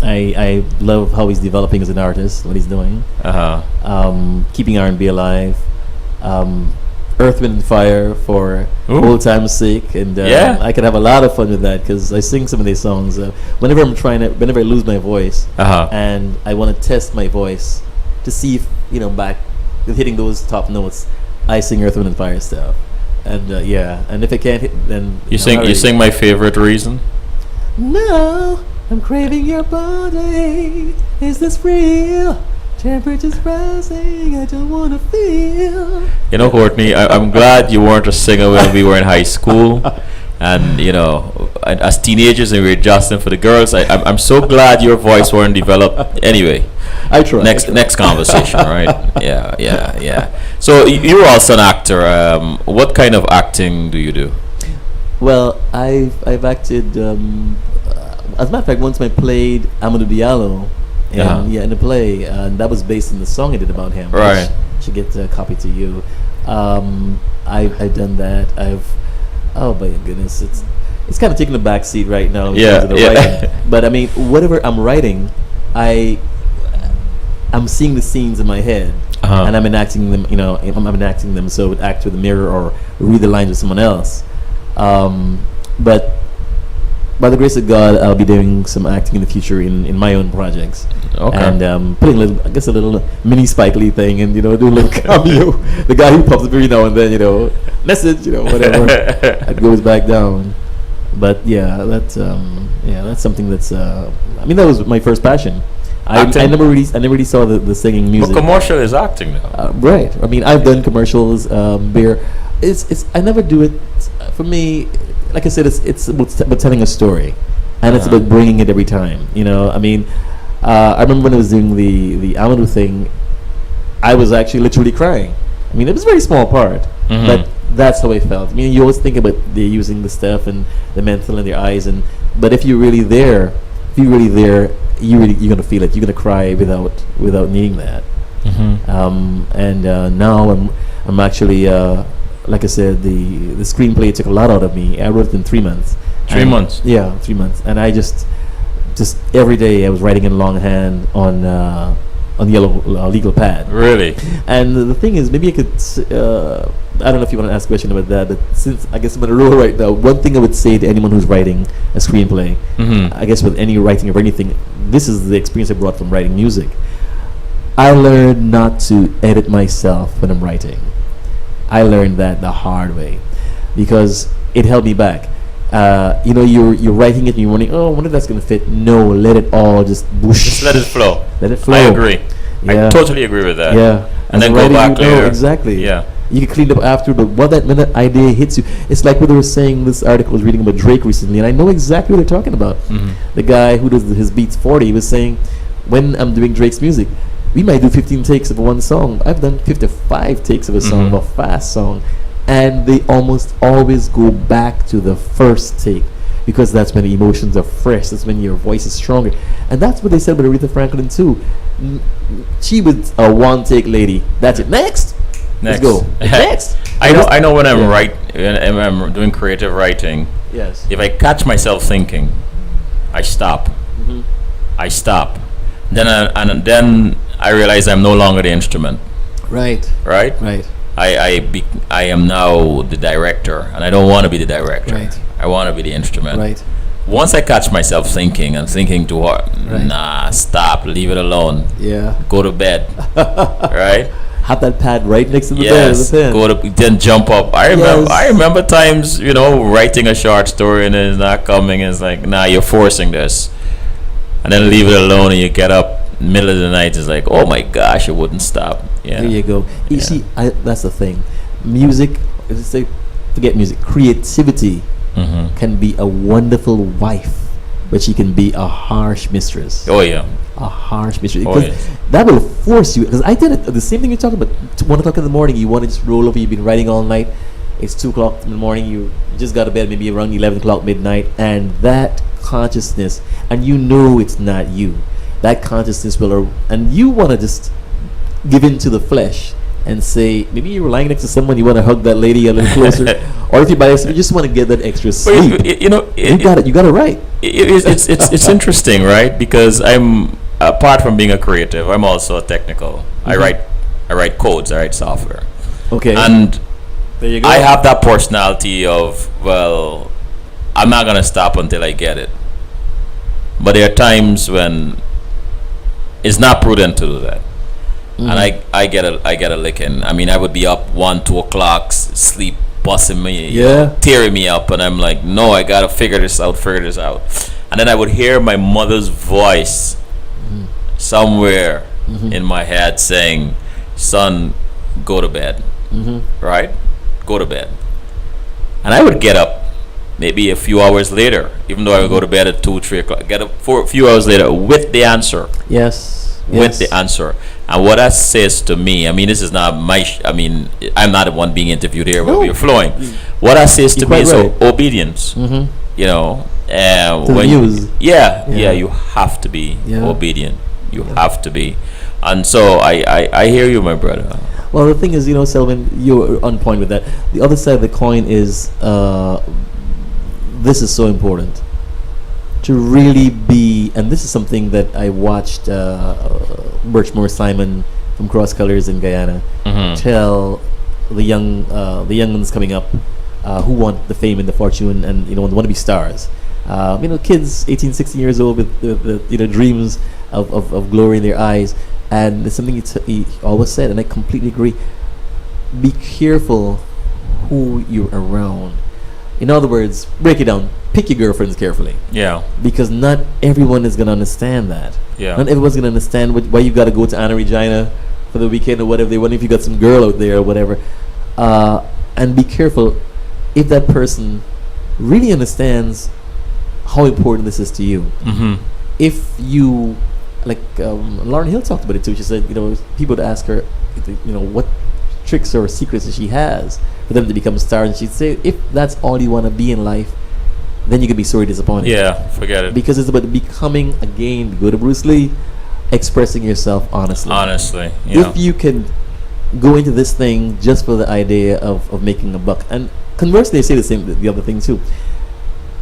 I love how he's developing as an artist, what he's doing. Keeping R&B alive. Earth, Wind and Fire for old time's sake, and I could have a lot of fun with that because I sing some of these songs whenever I lose my voice and I want to test my voice to see if back with hitting those top notes, I sing Earth, Wind and Fire stuff, and and if I can't hit, then you sing My Favorite Reason. No, I'm craving your body. Is this real? Temperature's rising, I don't wanna feel. Courtney, I'm glad you weren't a singer when we were in high school, and as teenagers and we were adjusting for the girls. I'm so glad your voice weren't developed. Anyway, I try. Next conversation, right? Yeah. So you're also an actor. What kind of acting do you do? Well, I've acted. As a matter of fact, once I played Amadou Diallo. In the play, and that was based on the song I did about him. Right. Should get a copy to you. I've done that. Oh my goodness, it's kind of taking a back seat right now. Writing. But I mean, whatever I'm writing, I'm seeing the scenes in my head, and I'm enacting them. I'm enacting them. So I would act with a mirror or read the lines with someone else. But by the grace of God, I'll be doing some acting in the future in my own projects. Okay. And putting a little mini Spike Lee thing, and do a little cameo. The guy who pops up every now and then, message, whatever. It goes back down. But that's something that's. That was my first passion. I never really saw the singing music. But commercial is acting now. Right. I mean, I've done commercials. Beer. It's. I never do it. For me, like I said, it's about telling a story, and it's about bringing it every time. I remember when I was doing the Amadou thing, I was actually literally crying. I mean, it was a very small part, but that's how I felt. I mean, you always think about they're using the stuff and the mental in their eyes, but if you're really there, you're gonna feel it. You're gonna cry without needing that. Now I'm actually. Like I said, the screenplay took a lot out of me. I wrote it in 3 months. 3 months? Yeah, 3 months. And I just every day I was writing in longhand on yellow legal pad. Really? And the thing is, maybe I could, I don't know if you want to ask a question about that, but since I guess I'm on a roll right now, one thing I would say to anyone who's writing a screenplay, I guess with any writing of anything, this is the experience I brought from writing music. I learned not to edit myself when I'm writing. I learned that the hard way because it held me back. You're writing it and you're wondering, I wonder if that's going to fit. No, let it all just whoosh. Just let it flow. Let it flow. I agree. I totally agree with that. Yeah. And then go back later. Exactly. Yeah. You can clean it up after, but when that idea hits you, it's like what they were saying. This article I was reading about Drake recently, and I know exactly what they're talking about. The guy who does his beats 40 was saying, when I'm doing Drake's music, we might do 15 takes of one song. I've done 55 takes of a song, of a fast song, and they almost always go back to the first take because that's when the emotions are fresh. That's when your voice is stronger, and that's what they said about Aretha Franklin too. She was a one-take lady. That's it. Next. Let's go. Next. I know when I'm Yeah. when I'm doing creative writing, Yes. if I catch myself thinking, I stop. I stop. And then I realize I'm no longer the instrument, Right. right? Right. I am now the director, and I don't want to be the director. Right. I want to be the instrument. Right. Once I catch myself thinking and thinking too hard, Right. nah, stop, leave it alone, Yeah. go to bed, right? Have that pad right next to the Yes, bed. go to then jump up. Yes. I remember times, writing a short story and it's not coming. It's like, nah, you're forcing this, and then leave it alone, and you get up middle of the night. It's like, oh my gosh, it wouldn't stop. Yeah, There you go. You Yeah. see, that's the thing. Music, let's say, forget music. Creativity Mm-hmm. can be a wonderful wife, but she can be a harsh mistress. Oh yeah, A harsh mistress. Oh, Because yes. that will force you. Because I did it. The same thing you're talking about. 1 o'clock in the morning, you want to just roll over. You've been writing all night. It's 2 o'clock in the morning. You just got to bed maybe around 11 o'clock midnight, and that consciousness, and you know it's not you. That consciousness will, and you want to just give in to the flesh and say, maybe you're lying next to someone, you want to hug that lady a little closer, or if you're by yourself, you just want to get that extra but sleep. You got it. You got it right. it's interesting, right? Because I'm, apart from being a creative, I'm also a technical. I write codes. I write software, Okay. and there you go. I have that personality of, well, I'm not gonna stop until I get it. But there are times when it's not prudent to do that, and I get a licking. I mean, I would be up 1-2 o'clock, sleep busting me, Yeah. tearing me up, and I'm like, no, I gotta figure this out, and then I would hear my mother's voice somewhere in my head saying, "Son, go to bed." Right? Go to bed. And I would get up maybe a few hours later, even though I would go to bed at 2-3 o'clock, get up for a few hours later with the answer. Yes. With the answer. And what that says to me, I mean, this is not my, I'm not the one being interviewed here, but No. we're flowing. What that says to You're me quite is right. obedience. You know, To the when muse. yeah, you have to be Yeah. obedient. You have to be. And so I hear you, my brother. Well, the thing is, Selvin, you're on point with that. The other side of the coin is this is so important to really be, and this is something that I watched Birchmore Simon from Cross Colors in Guyana tell the young ones coming up who want the fame and the fortune and want to be stars. Kids 18, 16 years old with the dreams of glory in their eyes. And it's something he always said, and I completely agree. Be careful who you're around. In other words, break it down. Pick your girlfriends carefully, Yeah. because not everyone is gonna understand that. Yeah. Not everyone's gonna understand why you gotta go to Anna Regina for the weekend or whatever. They wonder if you got some girl out there or whatever. And be careful if that person really understands how important this is to you. If you, like Lauren Hill talked about it too. She said, people would ask her, what tricks or secrets that she has for them to become stars, and she'd say, if that's all you want to be in life, then you could be sorely disappointed. Yeah, forget it. Because it's about becoming, again, go to Bruce Lee, expressing yourself honestly. Honestly, yeah. If you can go into this thing just for the idea of making a buck, and conversely, they say the other thing too.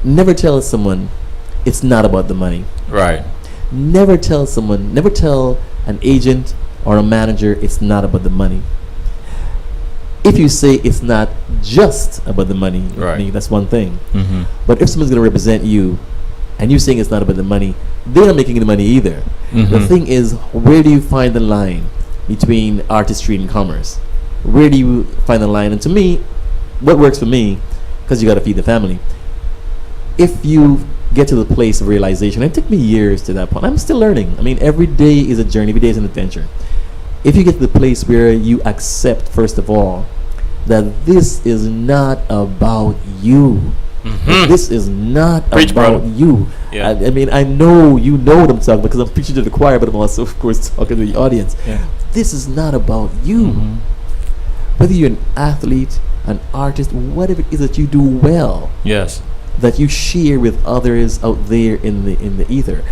Never tell someone it's not about the money. Right. Never tell an agent or a manager it's not about the money. If you say it's not just about the money, Right. I mean, that's one thing. Mm-hmm. But if someone's going to represent you and you're saying it's not about the money, they're not making the money either. The thing is, where do you find the line between artistry and commerce? Where do you find the line? And to me, what works for me, because you got to feed the family, if you get to the place of realization, it took me years to that point. I'm still learning. I mean, every day is a journey, every day is an adventure. If you get to the place where you accept, first of all, that this is not about you. This is not Preach, about brother. you. Yeah. I mean, I know you know what I'm talking about, because I'm preaching to the choir, but I'm also, of course, talking to the audience. Yeah. This is not about you. Whether you're an athlete, an artist, whatever it is that you do well, Yes. that you share with others out there in the ether,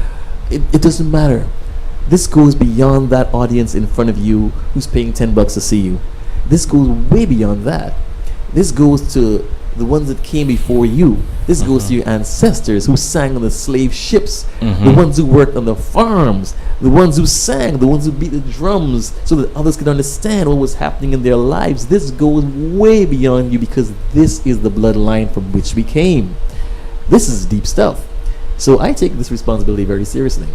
it doesn't matter. This goes beyond that audience in front of you who's paying $10 to see you. This goes way beyond that. This goes to the ones that came before you. This goes to your ancestors who sang on the slave ships, the ones who worked on the farms, the ones who sang, the ones who beat the drums so that others could understand what was happening in their lives. This goes way beyond you because this is the bloodline from which we came. This is deep stuff. So I take this responsibility very seriously.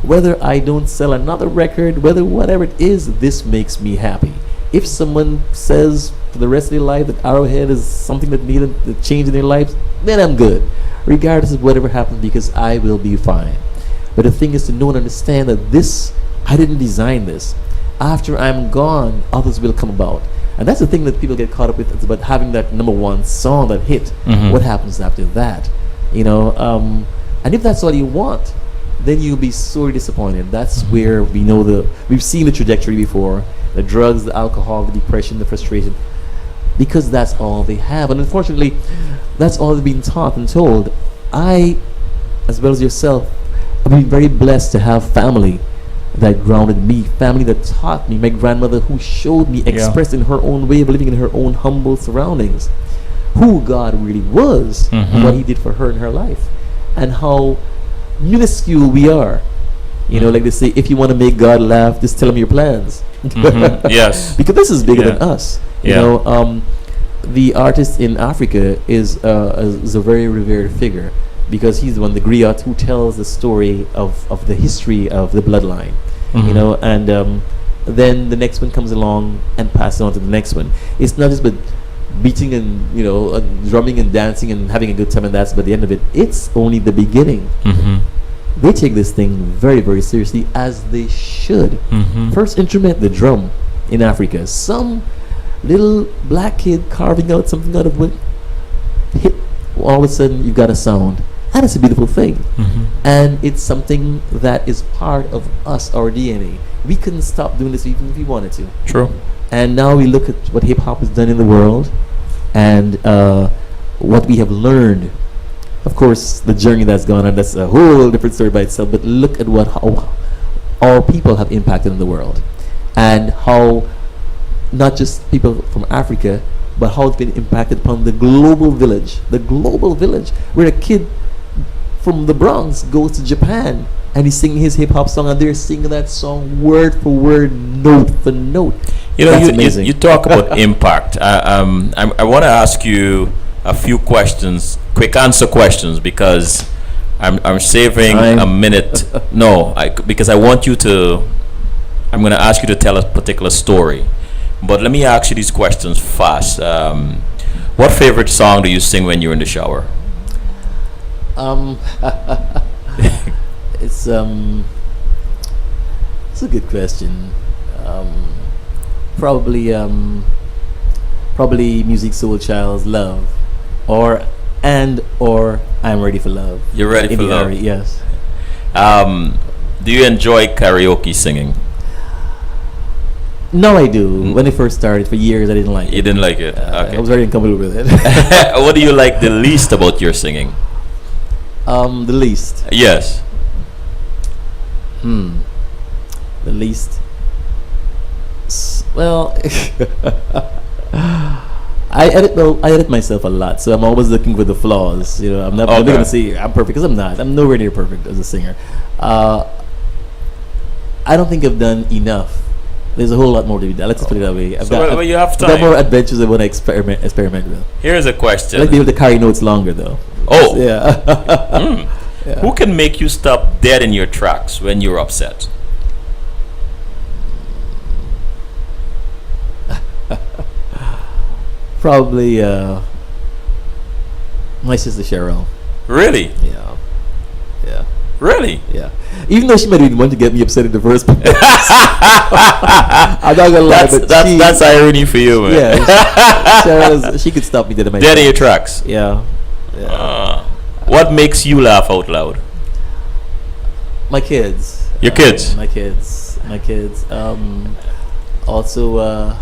Whether I don't sell another record, whether whatever it is, this makes me happy. If someone says for the rest of their life that Arrowhead is something that needed a change in their lives, then I'm good, regardless of whatever happens, because I will be fine. But the thing is to know and understand that this, I didn't design this. After I'm gone, others will come about. And that's the thing that people get caught up with. It's about having that number one song that hit. What happens after that? You know, and if that's all you want, then you'll be sorely disappointed. That's where we've seen the trajectory before. The drugs, the alcohol, the depression, the frustration, because that's all they have. And unfortunately, that's all they've been taught and told. I, as well as yourself, I've been very blessed to have family that grounded me, family that taught me, my grandmother who showed me, expressed in her own way of living in her own humble surroundings, who God really was, and what he did for her in her life, and how minuscule we are. You know, like they say, if you want to make God laugh, just tell him your plans. Yes. Because this is bigger than us. You know, the artist in Africa is a very revered figure because he's the one, the griot, who tells the story of the history of the bloodline. You know, and then the next one comes along and passes on to the next one. It's not just but beating and, you know, drumming and dancing and having a good time, and that's but the end of it. It's only the beginning. They take this thing very, very seriously, as they should. First instrument, the drum in Africa. Some little black kid carving out something out of wood. Hit, all of a sudden you've got a sound. And it's a beautiful thing. And it's something that is part of us, our DNA. We couldn't stop doing this even if we wanted to. True. And now we look at what hip-hop has done in the world and what we have learned. Of course, the journey that's gone on, that's a whole different story by itself, but look at how our people have impacted in the world, and how not just people from Africa, but how it's been impacted upon the global village, where a kid from the Bronx goes to Japan and he's singing his hip-hop song, and they're singing that song word for word, note for note. You know, you talk about impact. I want to ask you a few questions, quick answer questions, because I'm saving a minute. No, because I want you to. I'm going to ask you to tell a particular story, but let me ask you these questions fast. What favorite song do you sing when you're in the shower? It's a good question. Probably Music Soul Child's Love. Or I'm Ready for Love. You're ready for love. Yes. Do you enjoy karaoke singing? No, I do. When I first started, for years I didn't like it. You didn't like it. Okay. I was very uncomfortable with it. What do you like the least about your singing? The least. Yes. The least. Well, I edit myself a lot, so I'm always looking for the flaws. You know, I'm never gonna say I'm perfect, because I'm not. I'm nowhere near perfect as a singer. I don't think I've done enough. There's a whole lot more to be done. Let's just put it that way. I've got more adventures I want to experiment with. Here's a question. I'd like to be able to carry notes longer, though. Oh, yeah. Yeah. Who can make you stop dead in your tracks when you're upset? Probably my sister Cheryl. Really? Yeah. Yeah. Really? Yeah. Even though she might even want to get me upset in the first place. I'm not gonna lie, but that's irony for you, man. Yeah. Cheryl, she could stop me dead in my dead in your tracks. Yeah. Yeah. What makes you laugh out loud? My kids. Your kids? My kids. Also,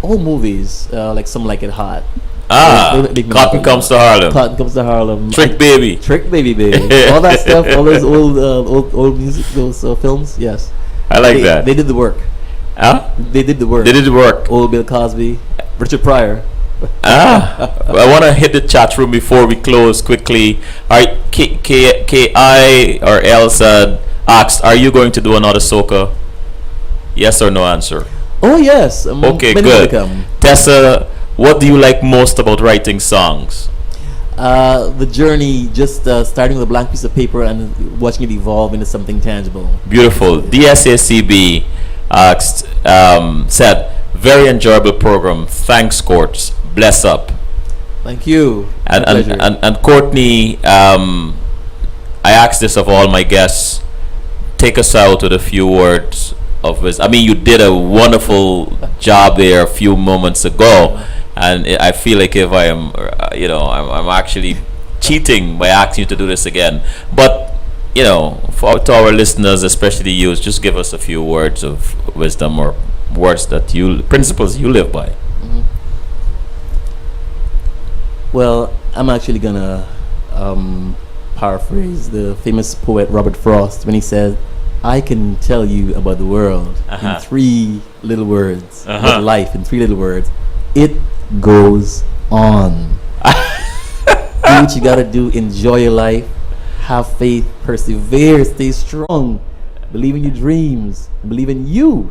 old movies, like Some Like It Hot. Cotton Comes to Harlem. Cotton Comes to Harlem. Trick Baby. All that stuff, all those old music, those films, yes. I like that. They did the work. Huh? They did the work. They did the work. Old Bill Cosby, Richard Pryor. I want to hit the chat room before we close quickly. All right, KI or Elsa asked, "Are you going to do another soca?" Yes or no answer. Oh yes. Okay, many more to good. come. Tessa, what do you like most about writing songs? The journey, just starting with a blank piece of paper and watching it evolve into something tangible. Beautiful. DSACB asked, said, very enjoyable program. Thanks, Courts. Bless up. Thank you. And My pleasure. and Courtney, I asked this of all my guests. Take us out with a few words of wisdom. I mean, you did a wonderful job there a few moments ago, and I feel like if I am, I'm actually cheating by asking you to do this again. But to our listeners, especially you, just give us a few words of wisdom or words that principles you live by. Mhm. Well, I'm actually gonna paraphrase the famous poet Robert Frost when he said, "I can tell you about the world in 3 little words, about life in 3 little words. It goes on." Do what you gotta do. Enjoy your life. Have faith. Persevere. Stay strong. Believe in your dreams. Believe in you.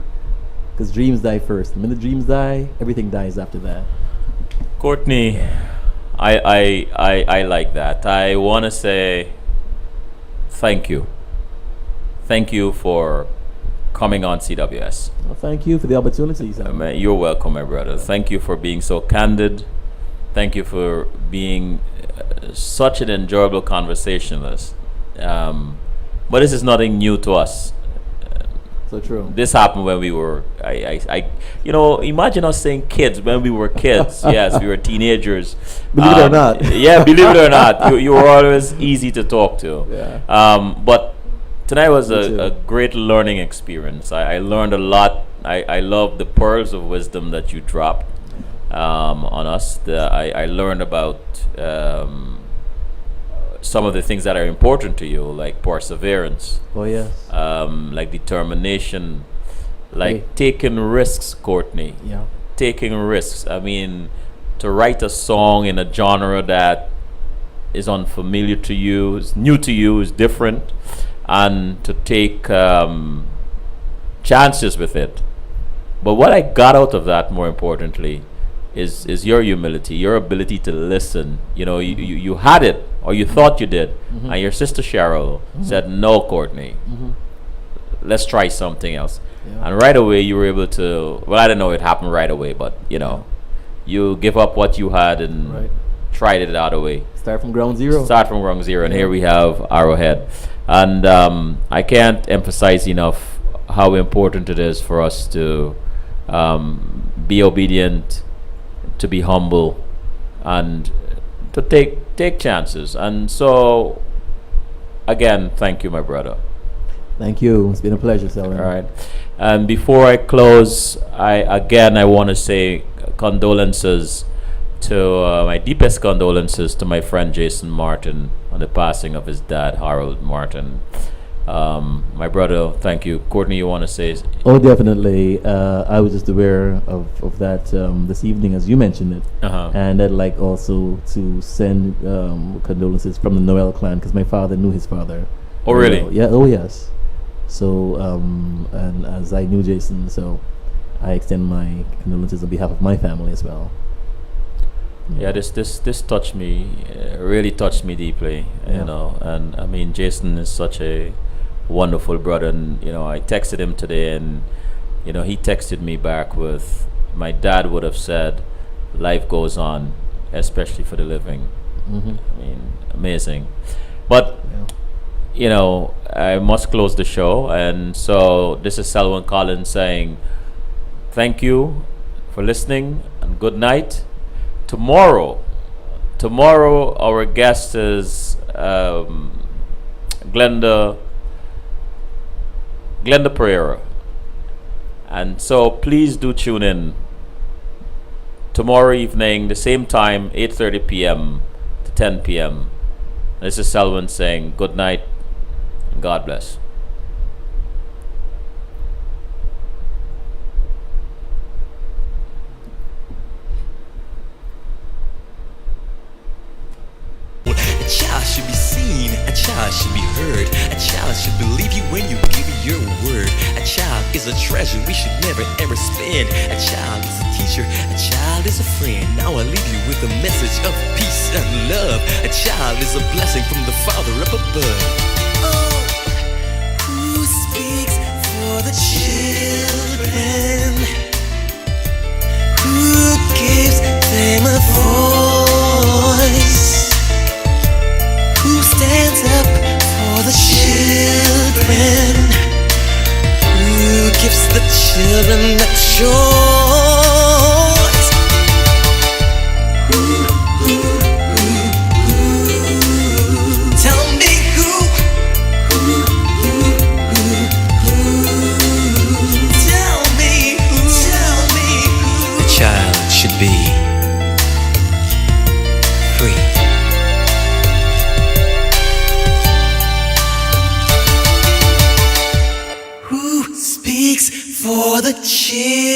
Because dreams die first. And when the dreams die, everything dies after that. Courtney, I like that. I want to say thank you. Thank you for coming on CWS. Well, thank you for the opportunity. Sam. You're welcome, my brother. Thank you for being so candid. Thank you for being such an enjoyable conversationalist. But this is nothing new to us. So true. This happened when we were, imagine us saying kids when we were kids. Yes, we were teenagers. Believe it or not. Yeah, believe it or not. You were always easy to talk to. Yeah. But tonight was Me too. a great learning experience. I learned a lot. I love the pearls of wisdom that you dropped on us. I learned about some of the things that are important to you, like perseverance, Oh yes. like determination, like Hey. taking risks, Courtney. Yeah. Taking risks. I mean, to write a song in a genre that is unfamiliar to you, is new to you, is different, and to take chances with it. But what I got out of that, more importantly, is your humility, your ability to listen. You had it, or you thought you did, and your sister Cheryl said, "No, Courtney, let's try something else." Yeah. And right away, you were able to. Well, I don't know it happened right away, but you give up what you had and Right. tried it the other way. Start from ground zero. Start from ground zero, and here we have Arrowhead. And I can't emphasize enough how important it is for us to be obedient, to be humble, and to take chances. And so, again, thank you, my brother. Thank you. It's been a pleasure, Selwyn. All right. And before I close, I want to say condolences to my deepest condolences to my friend Jason Martin on the passing of his dad, Harold Martin. My brother, thank you. Courtney, you want to say? Oh, definitely. I was just aware of that this evening, as you mentioned it. And I'd like also to send condolences from the Noel clan, because my father knew his father. Oh, really? Yeah. Oh, yes. So, and as I knew Jason, so I extend my condolences on behalf of my family as well. Yeah, this touched me, really touched me deeply, Yeah. And I mean, Jason is such a wonderful brother, and I texted him today, and he texted me back with, my dad would have said, life goes on, especially for the living. Mm-hmm. I mean, amazing. But Yeah. I must close the show, and so this is Selwyn Collins saying thank you for listening, and good night. Tomorrow our guest is Glenda Pereira, and so please do tune in tomorrow evening, the same time, 8:30 p.m. to 10 p.m. This is Selwyn saying good night and God bless. heard. A child should believe you when you give your word. A child is a treasure we should never ever spend. A child is a teacher, a child is a friend. Now I leave you with a message of peace and love. A child is a blessing from the Father up above. Oh, who speaks for the children? Who gives them a voice? Who stands up for the children? Who gives the children a choice? Who? Tell me who? Tell me who? A child should be free. Who speaks for the children?